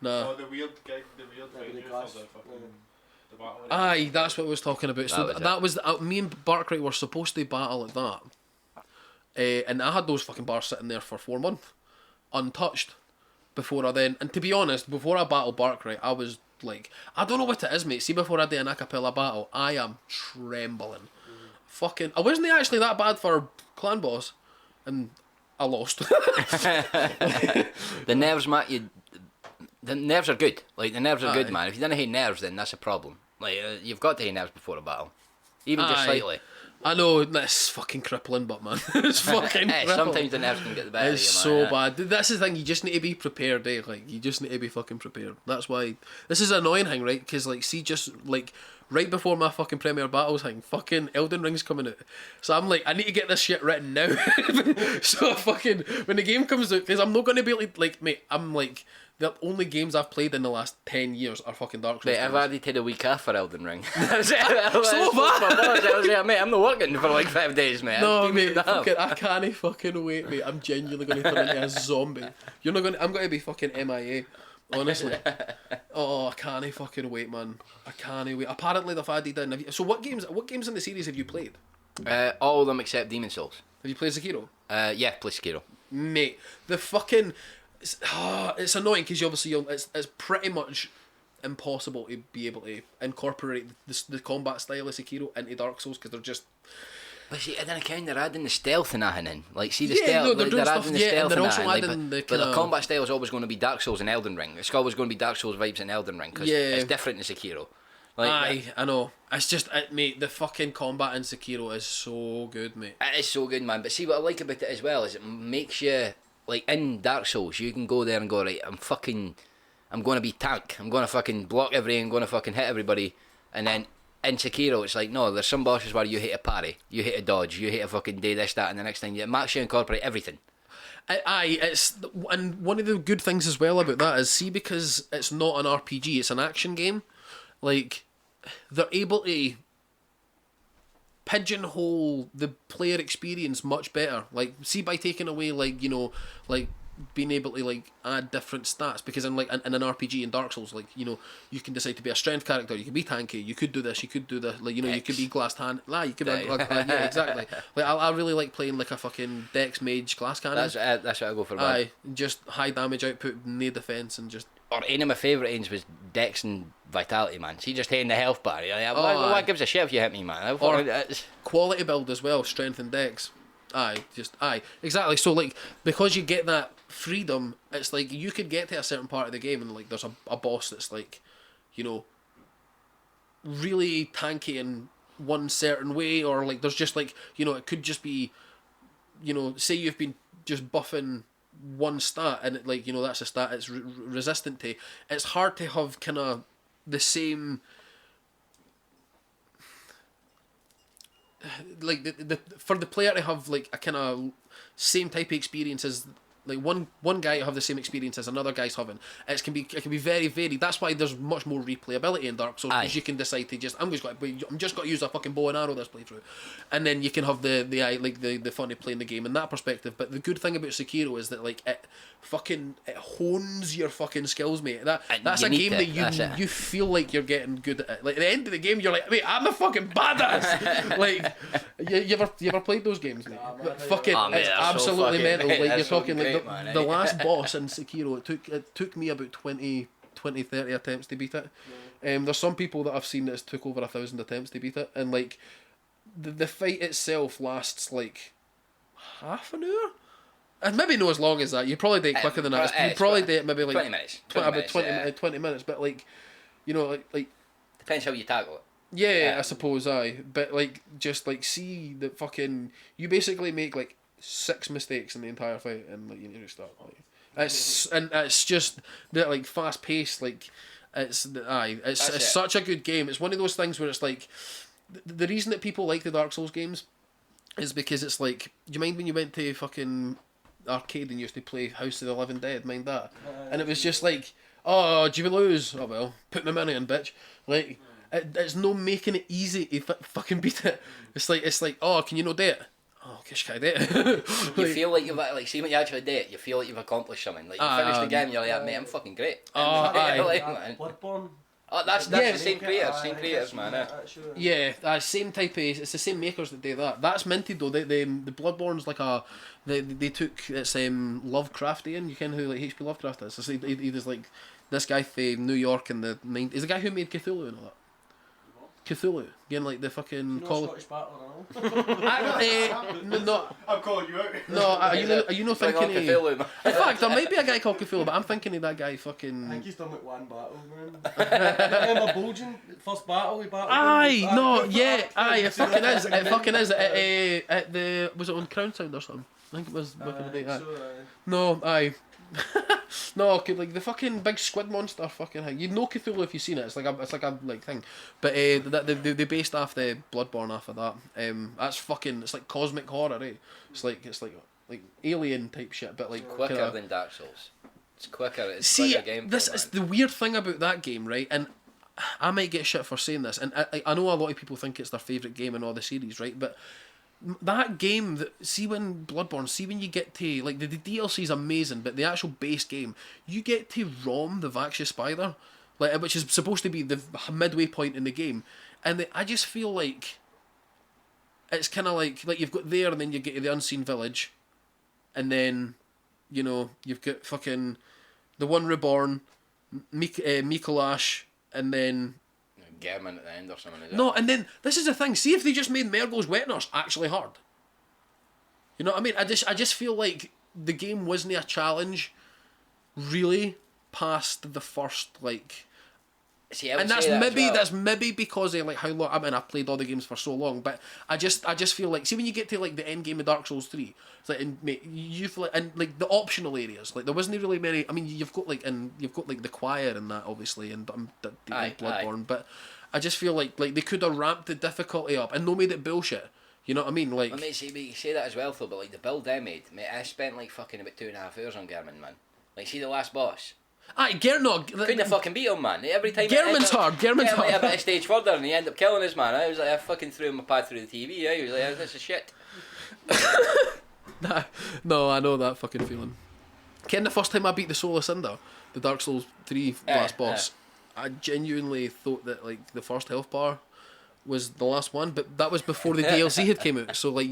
Nah. Oh, the weird gig, the weird Yeah, venue the for glass, the fucking the battle. Aye, that's what I was talking about. So That was it. that was me and Barclay were supposed to battle at that, and I had those fucking bars sitting there for 4 months, untouched. Before I then, and to be honest, before I battled Barclay, I was like, I don't know what it is, mate. See, before I did an acapella battle, I am trembling. Fucking, I wasn't actually that bad for Clan Boss, and I lost. The nerves, man, the nerves are good. Like, the nerves are good, Aye. man. If you don't have nerves, then that's a problem. Like, you've got to have nerves before a battle. Even just Aye. slightly. I know, that's fucking crippling, but man, it's fucking crippling. Sometimes the nerves can get the better It's of you, man. so bad. That's the thing. You just need to be prepared, eh? Like, you just need to be fucking prepared. That's why this is an annoying thing, right? Because like, see, just like right before my fucking premiere battles thing, fucking Elden Ring's coming out. So I'm like, I need to get this shit written now. So fucking when the game comes out, because I'm not gonna be like, mate, I'm like. The only games I've played in the last 10 years are fucking Dark Souls. Mate, I've games. already taken a week off for Elden Ring. So have I. I was like, mate, I'm not working for like 5 days, mate. No, Give me mate, that. fucking, I can't fucking wait, mate. I'm genuinely going to turn into a zombie. You're not going to, I'm going to be fucking MIA, honestly. Oh, I can't fucking wait, man. I can't wait. Apparently they've added in. So what games in the series have you played? All of them except Demon Souls. Have you played Sekiro? Yeah, play Sekiro. Mate, the fucking... It's annoying because it's pretty much impossible to be able to incorporate the combat style of Sekiro into Dark Souls because they're just... But see, then again, they're adding the stealth and that in. Like, see the Yeah, stealth, no, they're like, doing they're stuff, adding the yeah, stealth and they're and also that in, adding the but the kinda- combat style is always going to be Dark Souls and Elden Ring. It's always going to be Dark Souls vibes in Elden Ring because Yeah. it's different in Sekiro. Like, Aye, I know. It's just, mate, the fucking combat in Sekiro is so good, mate. It is so good, man. But see, what I like about it as well is it makes you, like, in Dark Souls, you can go there and go, right, I'm going to be tank. I'm going to fucking block everything. I'm going to fucking hit everybody. And then in Sekiro, it's like, no, there's some bosses where you hit a parry, you hit a dodge, you hit a fucking do this, that, and the next thing, it makes you incorporate everything. Aye, and one of the good things as well about that is, see, because it's not an RPG, it's an action game, like, they're able to pigeonhole the player experience much better. Like, see, by taking away, like, you know, like, being able to, like, add different stats, because in an RPG in Dark Souls, like, you know, you can decide to be a strength character, you can be tanky, you could do this, you could do that, like, you know, you could be glass hand, you could be, yeah, exactly. Like, I really like playing like a fucking Dex Mage glass cannon. That's what I go for. Man. Aye, just high damage output, no defense, and just... Or any of my favourite aims was Dex and Vitality, man. See, just hitting the health bar. Like, aye. what gives a shit if you hit me, man? Or quality build as well, strength and dex. Aye, exactly. So, like, because you get that freedom, it's like you could get to a certain part of the game and, like, there's a boss that's, like, you know, really tanky in one certain way, or, like, there's just, like, you know, it could just be, you know, say you've been just buffing one stat, and like that's a stat it's resistant to. It's hard to have kind of the same. Like the for the player to have like a kind of same type of experience as like one guy to have the same experience as another guy's having. It can be very varied. That's why there's much more replayability in Dark Souls, because you can decide to I'm just got to use a fucking bow and arrow this playthrough, and then you can have the fun of playing the game in that perspective. But the good thing about Sekiro is that like it hones your fucking skills, mate. That's a game that you feel like you're getting good at it. Like at the end of the game, you're like, wait, I'm a fucking badass. Like you ever played those games, mate? It's absolutely mental. Like you're talking like the last boss in Sekiro, it took me about 20, 30 attempts to beat it. There's some people that I've seen that took over 1,000 attempts to beat it, and like the fight itself lasts like half an hour. And maybe not as long as that. You probably do it quicker than that. You probably do it maybe like 20 minutes. 20 minutes. But like, like depends how you tackle it. Yeah, I suppose but like just like see that fucking you basically make like 6 mistakes in the entire fight, and like you need to start. Like it's just that like fast paced. Like it's such a good game. It's one of those things where it's like the reason that people like the Dark Souls games is because it's like, do you mind when you went to fucking arcade and used to play House of the Living Dead? Mind that? And it was just like, oh, do you lose? Oh well, put my money in, bitch. Like it's no making it easy to fucking beat it. It's like, oh, can you not do it? Oh, gosh, can I do it? You feel like you've see when you actually do it, you feel like you've accomplished something. Like you finish the game, you're like, mate, I'm fucking great. Bloodborne. Oh, that's the same creators, man. Yeah, same type of. It's the same makers that do that. That's minted though. The Bloodborne's like they took it's Lovecraftian. You can who like H.P. Lovecraft is. So he was like this guy from New York in the 90s. He's the guy who made Cthulhu and all that. Cthulhu, again, like the fucking Scottish Battle, no, I'm calling you out. No, are you not thinking of Cthulhu? In fact, there might be a guy called Cthulhu, but I'm thinking of that guy fucking. I think he's done like one battle, man. Remember Bulgin? First battle we battled. It fucking is. At the was it on Crown Sound or something? I think it was looking at that. No, no, like the fucking big squid monster fucking thing. You'd know Cthulhu if you've seen it. It's like a thing. But they based off the Bloodborne off of that. That's fucking. It's like cosmic horror, eh? It's like alien type shit, but like quicker than Dark Souls. It's quicker. It's quicker game. This is the weird thing about that game, right? And I might get shit for saying this, and I know a lot of people think it's their favourite game in all the series, right? But that game, when you get to like the DLC is amazing, but the actual base game, you get to rom the Vaxia Spider, like which is supposed to be the midway point in the game, and I just feel like it's kind of like you've got there, and then you get to the Unseen Village, and then you've got fucking the One Reborn, Mikolash, and then German at the end or something. No, and then this is the thing. See if they just made Mergo's Wet Nurse actually hard. You know what I mean? I just feel like the game wasn't a challenge, really, past the first like. See, and that's maybe because of like how long. I mean, I've played all the games for so long, but I just feel like, see when you get to like the end game of Dark Souls 3, it's like, you've like, and like the optional areas, like there wasn't really many. I mean, you've got like the choir and that obviously, and Bloodborne, but I just feel like they could have ramped the difficulty up and no made it bullshit. You know what I mean? Like, well, mate, you say that as well though, but like the build I made, mate, I spent like fucking about 2.5 hours on German, man. Like, see the last boss. Couldn't have fucking beat him, man. Every time German's hard. German's hard. A bit of stage further, and he ended up killing us, man. I was like, I fucking threw him a pad through the TV. I was like, this is shit. No, I know that fucking feeling. Ken, the first time I beat the Soul of Cinder, the Dark Souls 3 last boss, I genuinely thought that like the first health bar was the last one, but that was before the DLC had came out. So like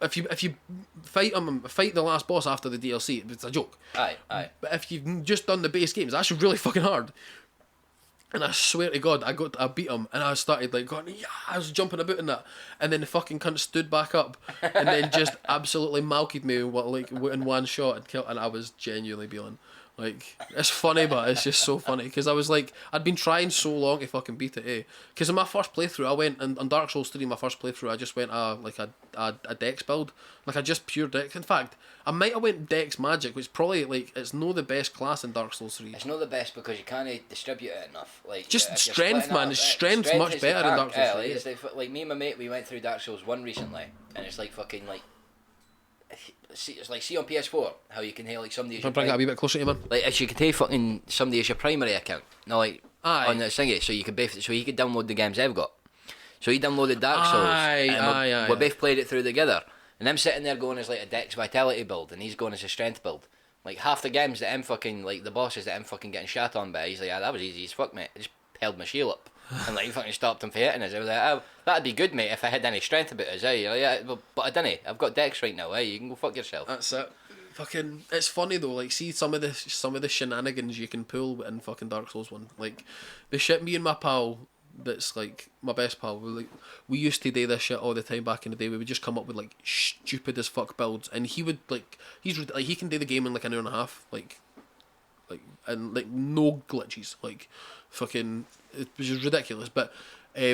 if you fight the last boss after the DLC, it's a joke. Aye. But if you've just done the base games, that's actually really fucking hard. And I swear to God, I beat him, and I started like going, yeah, I was jumping about in that, and then the fucking cunt stood back up, and then just absolutely malkied me in one shot and killed, and I was genuinely feeling Like, it's funny, but it's just so funny because I was like, I'd been trying so long to fucking beat it, eh? Because in my first playthrough, I went on Dark Souls 3. My first playthrough, I just went like a Dex build, like a just pure Dex. In fact, I might have went Dex Magic, which probably like it's no the best class in Dark Souls 3. It's not the best because you can't distribute it enough. Like Just if you're strength, splitting man. up, Strength's much is the better in tank. Dark Souls 3. Like, it's like me and my mate, we went through Dark Souls 1 recently, and it's like fucking like. It's like see on PS4 how you can have like somebody. I'll bring it a wee bit closer to you, man. Like if you could take fucking somebody as your primary account, no, like Aye. on this thingy, so you could so he could download the games I've got. So he downloaded Dark Souls, and we both played it through together. And I'm sitting there going as like a Dex Vitality build, and he's going as a Strength build. Like half the games that I'm fucking like the bosses that I'm fucking getting shat on by, he's like, that was easy as fuck, mate. I just held my shield up. And like fucking stopped him from hitting us. I was like, oh, that'd be good, mate, if I had any strength about us, eh? Like, yeah, but I didn't. I've got Dex right now, eh? You can go fuck yourself. That's it. Fucking, it's funny though. Like, see some of the shenanigans you can pull in fucking Dark Souls 1. Like, the shit me and my pal, that's like my best pal. We used to do this shit all the time back in the day. We would just come up with like stupid as fuck builds, and he would like he can do the game in like an hour and a half, like and like no glitches, like fucking. It was just ridiculous, but I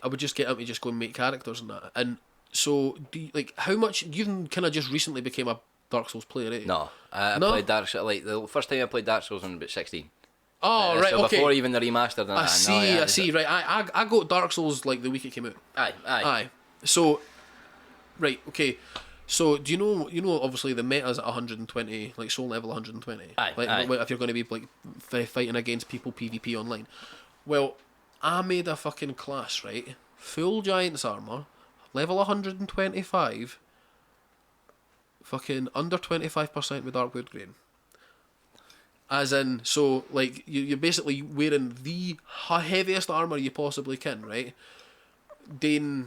would just get him to just go and make characters and that. And so, how much you kind of just recently became a Dark Souls player, eh? No, I played Dark Souls like the first time I played Dark Souls when I was about 16. Oh right, so okay. Before even the remastered. And I see. Right, I got Dark Souls like the week it came out. Aye. So, right, okay. So do you know obviously the meta's at 120, like soul level 120. Aye. If you're going to be like fighting against people PvP online. Well, I made a fucking class, right? Full Giant's armor, level 125, fucking under 25% with Darkwood Grain. As in, so like you're basically wearing the heaviest armor you possibly can, right?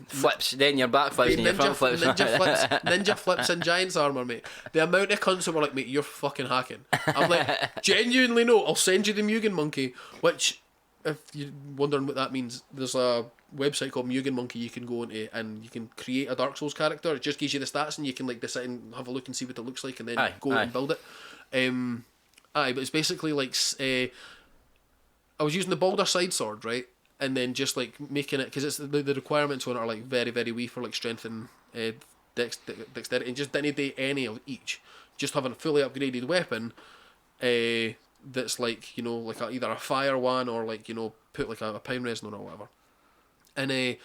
Flips, then your back flips and your front flips. Ninja flips in Giant's armor, mate. The amount of cunts that were like, mate, you're fucking hacking. I'm like, genuinely no, I'll send you the Mugen Monkey, which, if you're wondering what that means, there's a website called Mugen Monkey you can go into and you can create a Dark Souls character. It just gives you the stats and you can like decide and have a look and see what it looks like and then go and build it. But it's basically like, I was using the Balder side sword, right? And then just like making it, because it's the requirements on it are like very, very wee for like strength and dexterity, and just didn't do any of each. Just having a fully upgraded weapon that's like, you know, like either a fire one or like, you know, put like a pine resin or whatever. And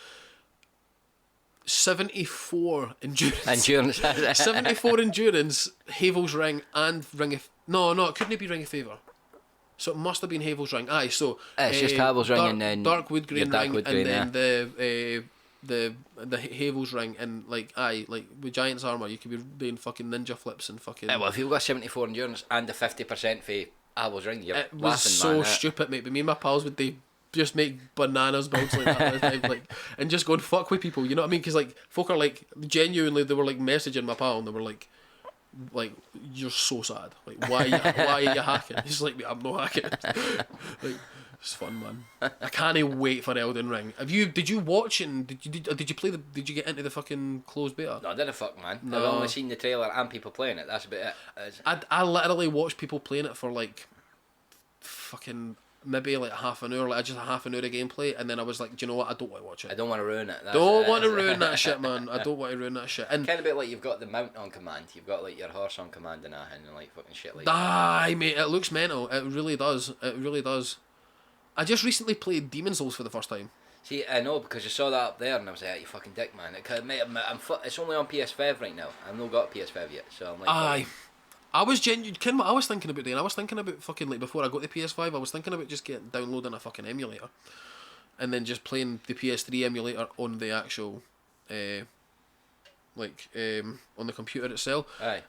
74 endurance. 74 endurance, Havel's Ring, and Ring of... No, it couldn't be Ring of Favour. So it must have been Havel's Ring. Aye, so it's just Havel's Ring and then Darkwood Grain Ring, Wood and Grain, then the Havel's Ring, and like with Giant's armor you could be doing fucking ninja flips and fucking. Well, if you've got 74 endurance and the 50% for Havel's Ring, you're it was laughing, so man, stupid, mate. But me and my pals would just make bananas builds like that all the time, like, and just go and fuck with people. You know what I mean? Because like folk are like genuinely, they were like messaging my pal and they were like, you're so sad. Like, why are you hacking? He's like, I'm not hacking. Like, it's fun, man. I can't wait for Elden Ring. Did you watch and did you get into the fucking closed beta? No, I didn't fuck, man. No. I've only seen the trailer and people playing it. That's about it. I literally watched people playing it for like fucking maybe like half an hour, like just a half an hour of gameplay, and then I was like, do you know what? I don't want to watch it. I don't want to ruin it. Don't want to ruin that shit, man. I don't want to ruin that shit. And kind of bit like you've got the mount on command, you've got like your horse on command and like fucking shit like that. Mate, it looks mental. It really does. It really does. I just recently played Demon's Souls for the first time. See, I know because you saw that up there, and I was like, you fucking dick, man. It's only on PS5 right now. I've not got PS5 yet, so I'm like. Aye. I was genuine. What I was thinking about doing? I was thinking about fucking like before I got the PS5. I was thinking about just downloading a fucking emulator, and then just playing the PS3 emulator on the actual, on the computer itself. Aye.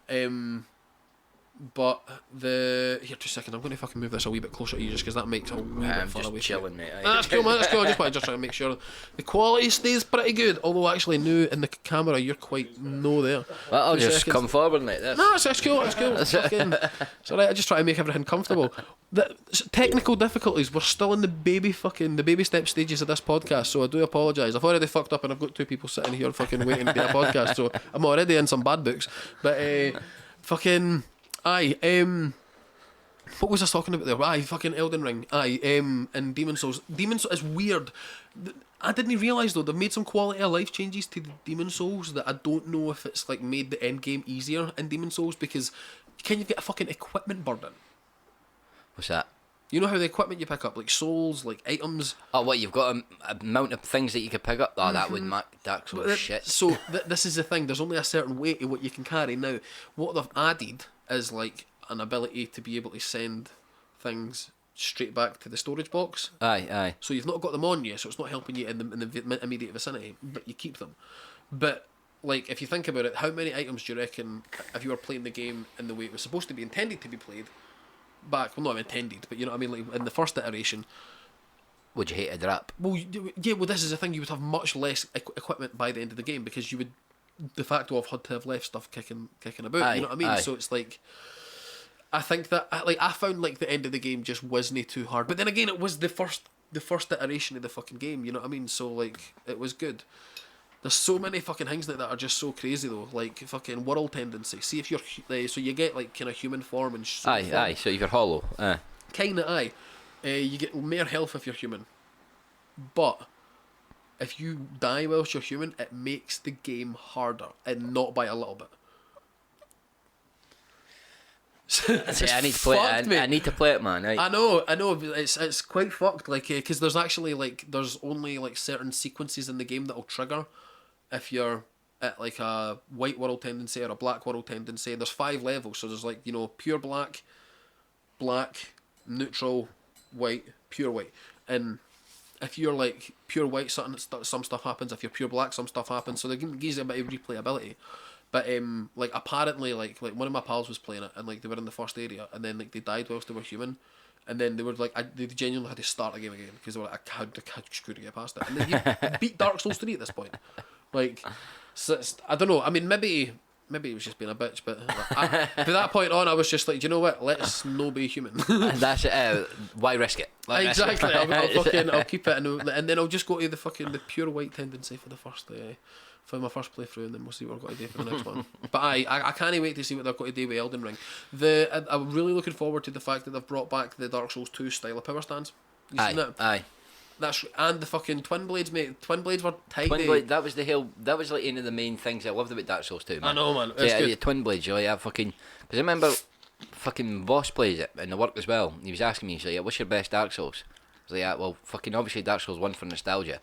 But here, 2 seconds. I'm going to fucking move this a wee bit closer to you just because that makes a wee bit far away. I'm just chilling, mate. That's cool, man. That's cool. I just want to try to make sure the quality stays pretty good. Although actually, new in the camera, you're quite no there. Well, I'll just come forward, mate. No, it's cool. It's cool. It's alright. I just try to make everything comfortable. The technical difficulties. We're still in the baby step stages of this podcast, so I do apologise. I've already fucked up, and I've got two people sitting here fucking waiting to do a podcast, so I'm already in some bad books. But fucking. Aye, What was I talking about there? Aye, fucking Elden Ring. Aye, and Demon Souls. Demon Souls is weird. I didn't realise though, they've made some quality of life changes to the Demon Souls that I don't know if it's like made the end game easier in Demon Souls, because can you get a fucking equipment burden? What's that? You know how the equipment you pick up, like souls, like items. Oh, what, you've got a amount of things that you could pick up? Oh, that would make Dark Souls shit. So this is the thing. There's only a certain weight to what you can carry. Now, what they've added is like an ability to be able to send things straight back to the storage box. Aye. So you've not got them on you, so it's not helping you in the immediate vicinity, but you keep them. But like, if you think about it, how many items do you reckon, if you were playing the game in the way it was supposed to be intended to be played, back, well, not intended, but you know what I mean, like in the first iteration, would you hate a drop? well, yeah, well, this is the thing, you would have much less equipment by the end of the game, because you would de facto have had to have left stuff kicking about. Aye, you know what I mean? aye. So it's like, I think that I found like the end of the game just wasn't too hard, but then again, it was the first iteration of the fucking game. You know what I mean? So like, it was good. There's so many fucking things like that are just so crazy though, like fucking world tendency. See if you're so you get like kind of human form and soul form. Aye. So if you're hollow, Kinda aye. You get more health if you're human, but if you die whilst you're human, it makes the game harder, and not by a little bit. See, I need to play it. I need to play it, man. Right? I know. But it's quite fucked. Like, because there's actually like there's only like certain sequences in the game that'll trigger if you're at like a white world tendency or a black world tendency. There's 5 levels, so there's like, you know, pure black, neutral, white, pure white, and if you're like pure white, some stuff happens. If you're pure black, some stuff happens. So the game gives you a bit of replayability. But like apparently like one of my pals was playing it, and like they were in the first area, and then like they died whilst they were human, and then they were like they genuinely had to start the game again because they were like, I couldn't get past it, and then you beat Dark Souls 3 at this point. Like, so I don't know. I mean, maybe it was just being a bitch, but from that point on, I was just like, do you know what? Let's no be human. That's it. Why risk it? Exactly. I'll keep it, and then I'll just go to the pure white tendency for the first. For my first playthrough, and then we'll see what I've got to do for the next one. But I can't wait to see what they've got to do with Elden Ring. I'm really looking forward to the fact that they've brought back the Dark Souls 2 style of power stance. You seen that? Aye. And the fucking Twin Blades, mate. Twin Blades were tidy. Twin Blade, that was like one of the main things I loved about Dark Souls 2, man. I know, man. So, It's good. yeah, Twin Blades, you know, yeah, fucking. Because I remember fucking Boss plays it in the work as well. He was asking me, he's like, yeah, what's your best Dark Souls? I was like, yeah, well, fucking obviously Dark Souls 1 for nostalgia.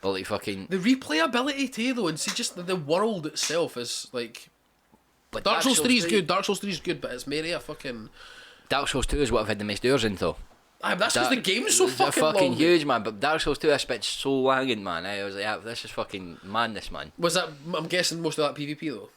But like fucking the replayability too, though, and see just the world itself is like. But Dark Souls 3 is good. Dark Souls 3 is good, but it's merely a fucking. Dark Souls 2 is what I've had the most hours in though. That's because the game's so It's fucking long. huge, man. But Dark Souls 2, I spent so lagging, man. I was like, yeah, this is fucking madness, man. Was that? I'm guessing most of that PvP though.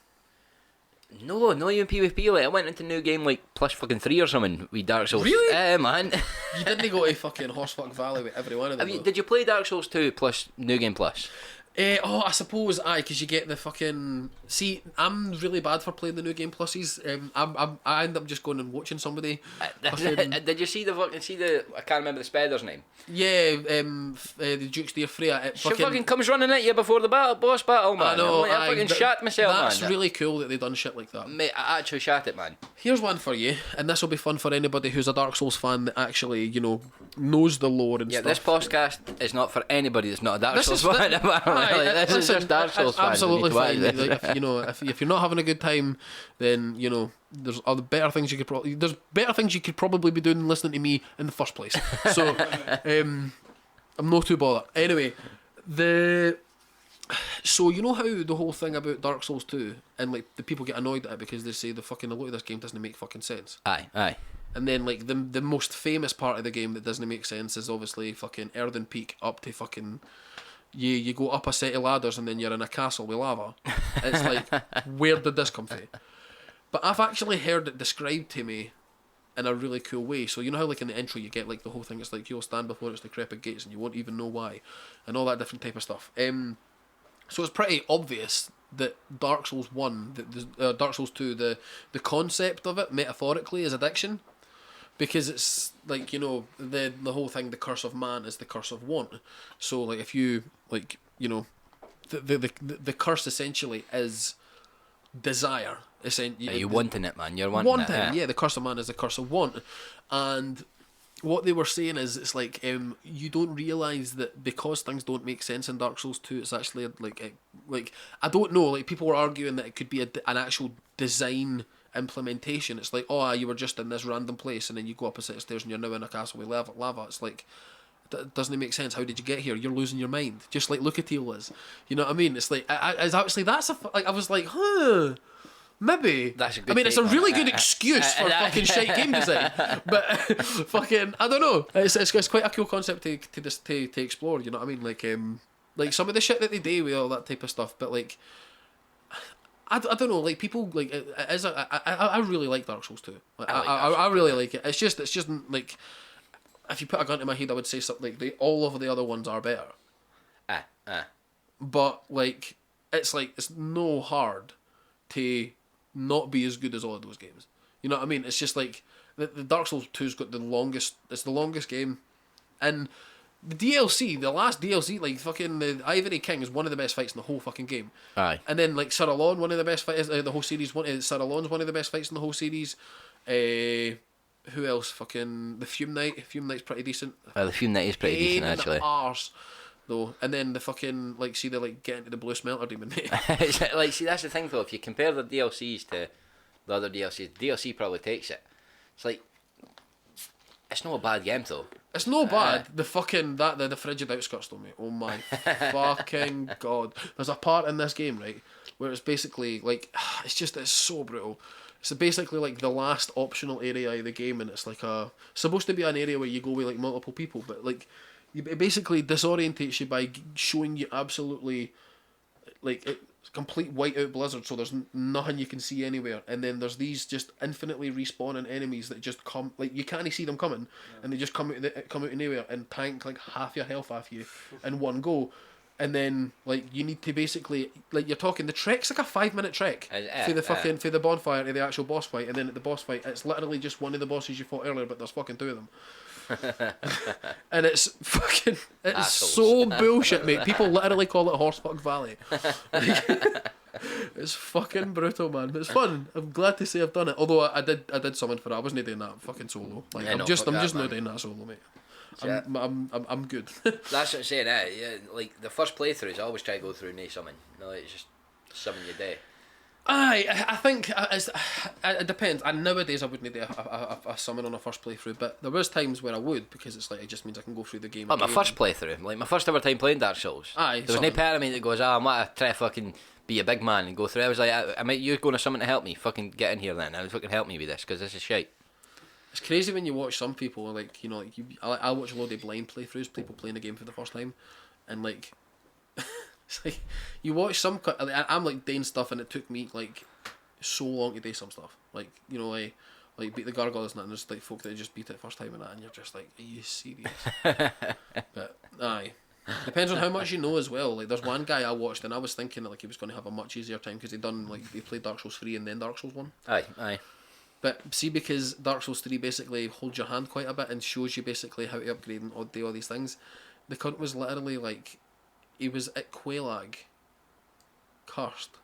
No, not even PvP. Like I went into new game like plus fucking 3 or something with Dark Souls. Really? Man. You didn't go to fucking Horsefuck Valley with every one of them. Did you play Dark Souls 2 plus New Game Plus? I suppose, because you get the fucking... See, I'm really bad for playing the New Game Pluses. I end up just going and watching somebody. Did you see the I can't remember the spider's name. Yeah, the Duke's dear Freya. She fucking comes running at you before the boss battle, man. I know, I fucking shat myself, that's man. really cool that they done shit like that. Mate, I actually shat it, man. Here's one for you, and this will be fun for anybody who's a Dark Souls fan that actually, you know, knows the lore and stuff. Yeah, this podcast is not for anybody that's not a Dark Souls fan. This is listen, just Dark Souls fans. Absolutely fine. Like, if you're not having a good time, then you know there's other better things you could probably be doing than listening to me in the first place. So I'm not too bothered. Anyway, so you know how the whole thing about Dark Souls 2 and like the people get annoyed at it because they say the lot of this game doesn't make fucking sense. Aye. And then like the most famous part of the game that doesn't make sense is obviously fucking Erden Peak up to fucking. You go up a set of ladders and then you're in a castle with lava. It's like, where did this come from? But I've actually heard it described to me in a really cool way. So you know how like in the intro you get like the whole thing, it's like you'll stand before its decrepit gates and you won't even know why, and all that different type of stuff. So it's pretty obvious that Dark Souls 1, Dark Souls 2, the concept of it metaphorically is addiction. Because it's like, you know, the whole thing, the curse of man is the curse of want. So like if you like, you know, the curse essentially is desire. Are you wanting it, man? You're wanting it. Yeah, the curse of man is the curse of want, and what they were saying is it's like you don't realise that because things don't make sense in Dark Souls 2, it's actually like I don't know, like people were arguing that it could be an actual design implementation. It's like, oh, you were just in this random place and then you go up a set of stairs and you're now in a castle with lava. It's like, doesn't it make sense? How did you get here? You're losing your mind, just like Lucatiel is. You know what I mean? It's like it's actually I was like, maybe. That's a good it's a really good excuse for fucking shite game design, but fucking I don't know. It's quite a cool concept to explore. You know what I mean? Like some of the shit that they do with all that type of stuff, but like I don't know. Like people like I really like Dark Souls 2. Like, I really like it. It's just like if you put a gun to my head, I would say something like all of the other ones are better. But like it's no hard to not be as good as all of those games. You know what I mean? It's just like the Dark Souls 2's got the longest. It's the longest game, and the DLC, the last DLC, like fucking the Ivory King is one of the best fights in the whole fucking game. Aye. And then like Sir Alon, one of the best fights the whole series. Sir Alon's one of the best fights in the whole series. Who else? Fucking the Fume Knight. Fume Knight's pretty decent. The Fume Knight is pretty decent actually. Arse. Though, and then the fucking get into the Blue Smelter Demon. Like, see, that's the thing though. If you compare the DLCs to the other DLCs, DLC probably takes it. It's like it's not a bad game though. It's no bad. The fucking the frigid outskirts though, mate. Oh my fucking god! There's a part in this game, right, where it's basically like it's so brutal. It's basically like the last optional area of the game, and it's like supposed to be an area where you go with like multiple people, but like. It basically disorientates you by showing you absolutely complete whiteout blizzard, so there's nothing you can see anywhere, and then there's these just infinitely respawning enemies that just come, like you can't see them coming, and they just come out of nowhere and tank like half your health off you in one go, and then like you need to basically like you're talking the trek's like a 5-minute trek for the bonfire to the actual boss fight, and then at the boss fight it's literally just one of the bosses you fought earlier, but there's fucking 2 of them. And it's so bullshit, mate. People literally call it Horsefuck Valley. It's fucking brutal, man. But it's fun. I'm glad to say I've done it. Although I did summon for it. I wasn't doing that fucking solo. Like I'm just not doing that solo, mate. I'm good. That's what I'm saying. Yeah, like the first playthroughs, I always try to go through no summon. No, it's just summon your day. I think it depends. And nowadays I wouldn't do a summon on a first playthrough, but there was times where I would, because it's like it just means I can go through the game. My first playthrough, like my first ever time playing Dark Souls. There was no part of me that goes, I want to try to fucking be a big man and go through. I was like, you're going to summon to help me. Fucking get in here then. And fucking help me with this, because this is shite. It's crazy when you watch some people like I watch a load of blind playthroughs, people playing the game for the first time, and like. It's like you watch some. I'm like doing stuff, and it took me like so long to do some stuff. Like like beat the gargoyles and that, and there's like folk that just beat it first time and that, and you're just like, are you serious? But depends on how much you know as well. Like there's one guy I watched, and I was thinking that like he was going to have a much easier time because he played Dark Souls 3 and then Dark Souls 1. Aye. But see, because Dark Souls 3 basically holds your hand quite a bit and shows you basically how to upgrade and do all these things, the cunt was literally like. He was at Quelaag, cursed,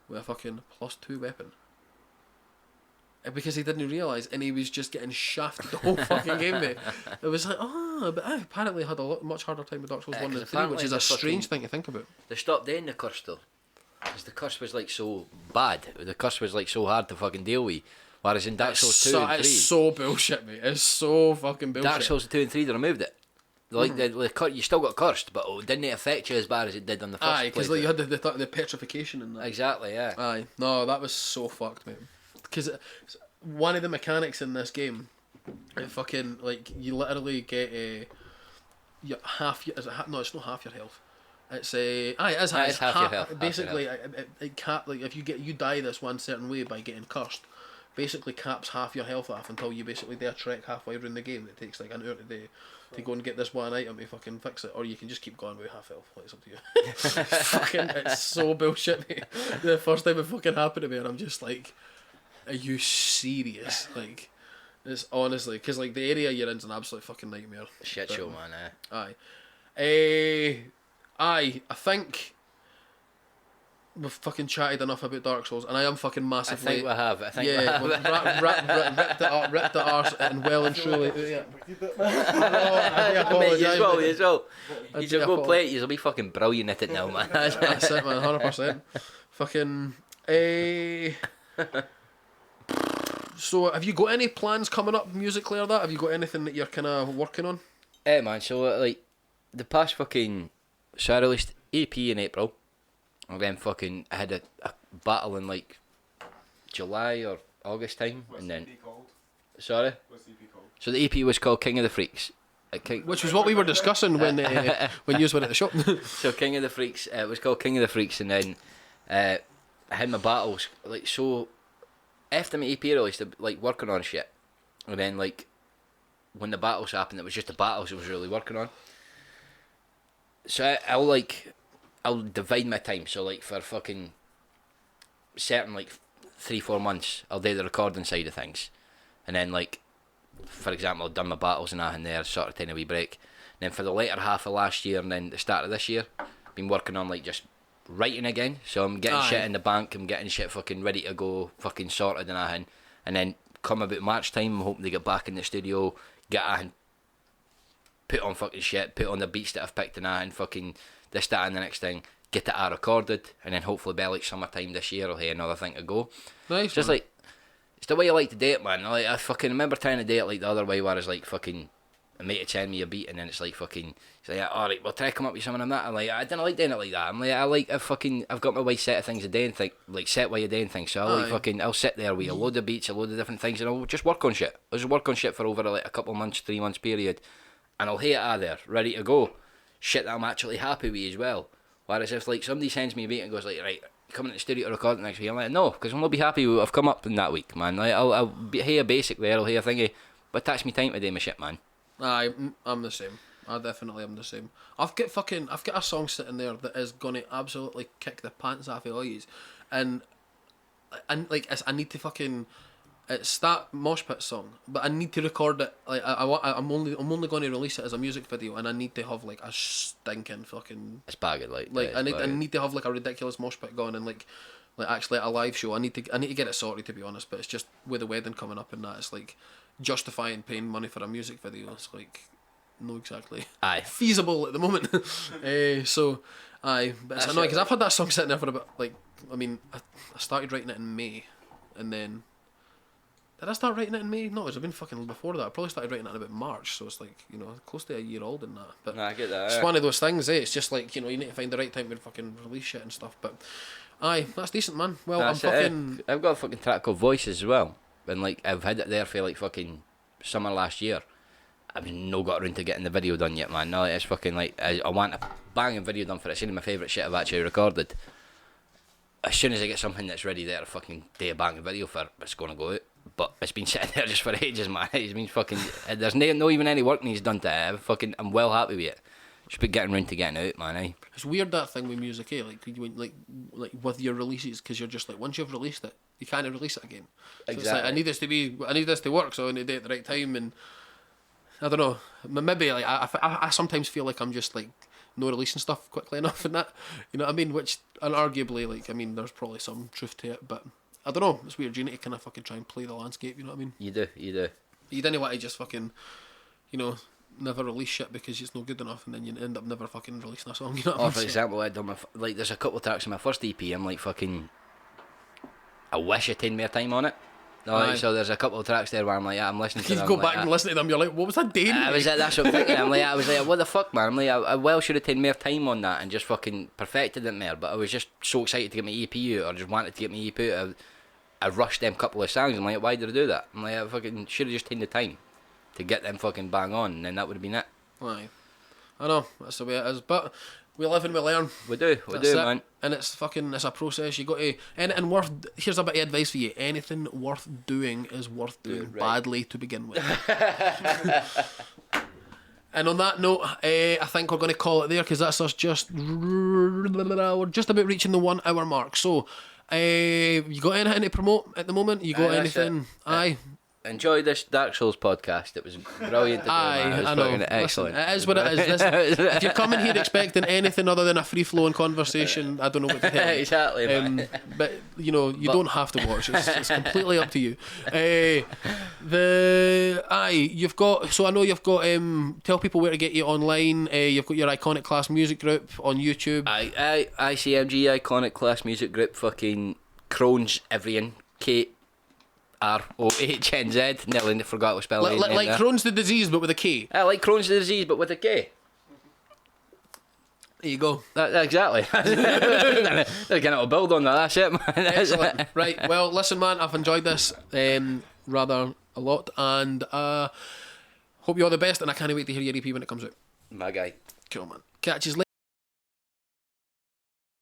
with a fucking +2 weapon. Because he didn't realise, and he was just getting shafted the whole fucking game, mate. It was like, but I apparently had a much harder time with Dark Souls 1 and 3, which is a strange thing to think about. They stopped doing the curse though, because the curse was like so bad. The curse was like so hard to fucking deal with. Whereas in Dark Souls 2 and 3... It's so bullshit, mate. It's so fucking bullshit. Dark Souls 2 and 3, they removed it. Like you still got cursed, but it didn't affect you as bad as it did on the first. Aye, because like, you had the petrification and that. Exactly, yeah. Aye, no, that was so fucked, mate. Because one of the mechanics in this game, it fucking like you literally get it's not half your health. It's it is half your health. Basically, it cap like if you die this one certain way by getting cursed. Basically caps half your health off until you basically do a trek halfway around the game. It takes like an hour to go and get this one item to fucking fix it, or you can just keep going with half health. Like, it's up to you. Fucking, it's so bullshit, mate. The first time it fucking happened to me, and I'm just like, are you serious? Like, it's honestly, because like the area you're in's an absolute fucking nightmare. Shit show, man. Aye. I think we've fucking chatted enough about Dark Souls, and I am fucking I massively. think we have. Yeah, we we've ripped the arse and well and truly. Yeah. I Mate, you as well, you apologise. as well. I You do should go apologise. play it, you'll be fucking brilliant at it now, man. That's it, man. 100%. Fucking. So, have you got any plans coming up musically or that? Have you got anything that you're kind of working on? Man, so like, the past fucking... So I released EP in April, and then fucking I had a battle in like July or August time, What's and the then... EP called? Sorry? What's the EP called? So the EP was called King of the Freaks. Which was what we were discussing when you were at the shop. So King of the Freaks, it was called King of the Freaks, and then I had my battles, like, so after my EP released, like, working on shit, and then, like, when the battles happened, it was just the battles I was really working on. So I'll divide my time, so, like, for fucking certain, like, 3-4 months, I'll do the recording side of things, and then, like, for example, I've done my battles and that in there, sort of taking a wee break. And then for the later half of last year and then the start of this year, been working on like just writing again. So I'm getting shit in the bank, I'm getting shit fucking ready to go, fucking sorted and that. And then come about March time, I'm hoping to get back in the studio, get and put on fucking shit, put on the beats that I've picked and that, and fucking this, that and the next thing, get it all recorded, and then hopefully by like summertime this year I'll have another thing to go. Nice. Just man. like, it's the way I like to do it, man. Like, I fucking remember trying to do it like the other way, where it's like fucking a mate would send me a beat and then it's like fucking, he's like, alright, well try to come up with something on that. I'm like, I don't like doing it like that. I'm like, I've got my way set of things a day and think, like set way of doing things. So I'll sit there with a load of beats, a load of different things, and I'll just work on shit. I'll just work on shit for over like a couple of months, 3 months period, and I'll have it out there, ready to go. Shit that I'm actually happy with as well. Whereas if like somebody sends me a beat and goes like, right, coming to the studio to record it next week, I'm like, no, because I'm not be happy with what I've come up in that week, man. Like, I'll be here basic there, I'll hear a thingy, but it takes me time to do my shit, man. I'm the same. I definitely am the same. I've got a song sitting there that is gonna absolutely kick the pants off of all yous, and like I need to fucking. It's that Mosh Pit song, but I need to record it. Like I'm only going to release it as a music video, and I need to have like a stinking fucking. It's bagged, like I need to have like a ridiculous Mosh Pit going and like actually a live show. I need to get it sorted, to be honest. But it's just with the wedding coming up and that, it's like justifying paying money for a music video. It's like not exactly feasible at the moment. So but it's annoying because I've had that song sitting there for about like I started writing it in May, and then. Did I start writing it in May? No, it's been fucking before that. I probably started writing it in about March, so it's like, close to a year old and that. But I get that. It's one of those things, It's just like, you need to find the right time to fucking release shit and stuff. But, that's decent, man. Well, I've got a fucking track called Voices as well. And like, I've had it there for like fucking summer last year. I've no got around to getting the video done yet, man. No, it's fucking like, I want a banging video done for it. It's one of my favourite shit I've actually recorded. As soon as I get something that's ready there to fucking do a banging video for, it's going to go out. But it's been sitting there just for ages, man. It's been fucking. There's no even any work needs done to it. I'm well happy with it. Just been getting round to getting out, man. It's weird that thing with music, like with your releases, because you're just like once you've released it, you can't release it again. So Exactly. It's like I need this to work, so I need to do it at the right time, and I don't know. Maybe like I sometimes feel like I'm just like no releasing stuff quickly enough and that, you know what I mean? Which unarguably, like there's probably some truth to it, but. I don't know, it's weird, you need to kind of fucking try and play the landscape, you know what I mean? You do. You don't want to just fucking, never release shit because it's not good enough, and then you end up never fucking releasing a song, you know what I mean? For example, I done there's a couple of tracks in my first EP, I'm like fucking, I wish I'd taken more time on it. So there's a couple of tracks there where I'm like, I'm listening to them. You go back and listen to them, you're like, what was I doing? That's what I'm thinking. I was like, what the fuck, man? I'm like, I well should have taken more time on that and just fucking perfected it more, but I was just so excited to get my EP out, or just wanted to get my EP out. I rushed them couple of songs. I'm like, why did I do that? I'm like, I fucking should have just taken the time to get them fucking bang on, and then that would have been it. Aye. I know, that's the way it is, but we live and we learn. We do, man. And it's a process. You got to, here's a bit of advice for you. Anything worth doing is worth doing badly to begin with. And on that note, I think we're going to call it there, because that's us we're just about reaching the 1 hour mark. So, you got anything to promote at the moment? You got anything? enjoy this Dark Souls podcast. It was brilliant to do, man. It was I know. fucking excellent. Listen, it is what it is. Listen, if you're coming here expecting anything other than a free-flowing conversation, I don't know what to tell you. Exactly, man. But you know, you don't have to watch. It's completely up to you. You've got. So I know you've got. Tell people where to get you online. You've got your Iconic Class Music Group on YouTube. ICMG Iconic Class Music Group. Fucking Krohnz everything. KROHNZ. Nearly forgot what spelling. Like Crohn's the disease, but with a K. I like Crohn's disease, but with a K. There you go. Exactly. They're going to build on that. That's it, man. Excellent. Right. Well, listen, man. I've enjoyed this rather a lot, and hope you all the best. And I can't wait to hear your EP when it comes out. My guy. Cool, man. Catch you later.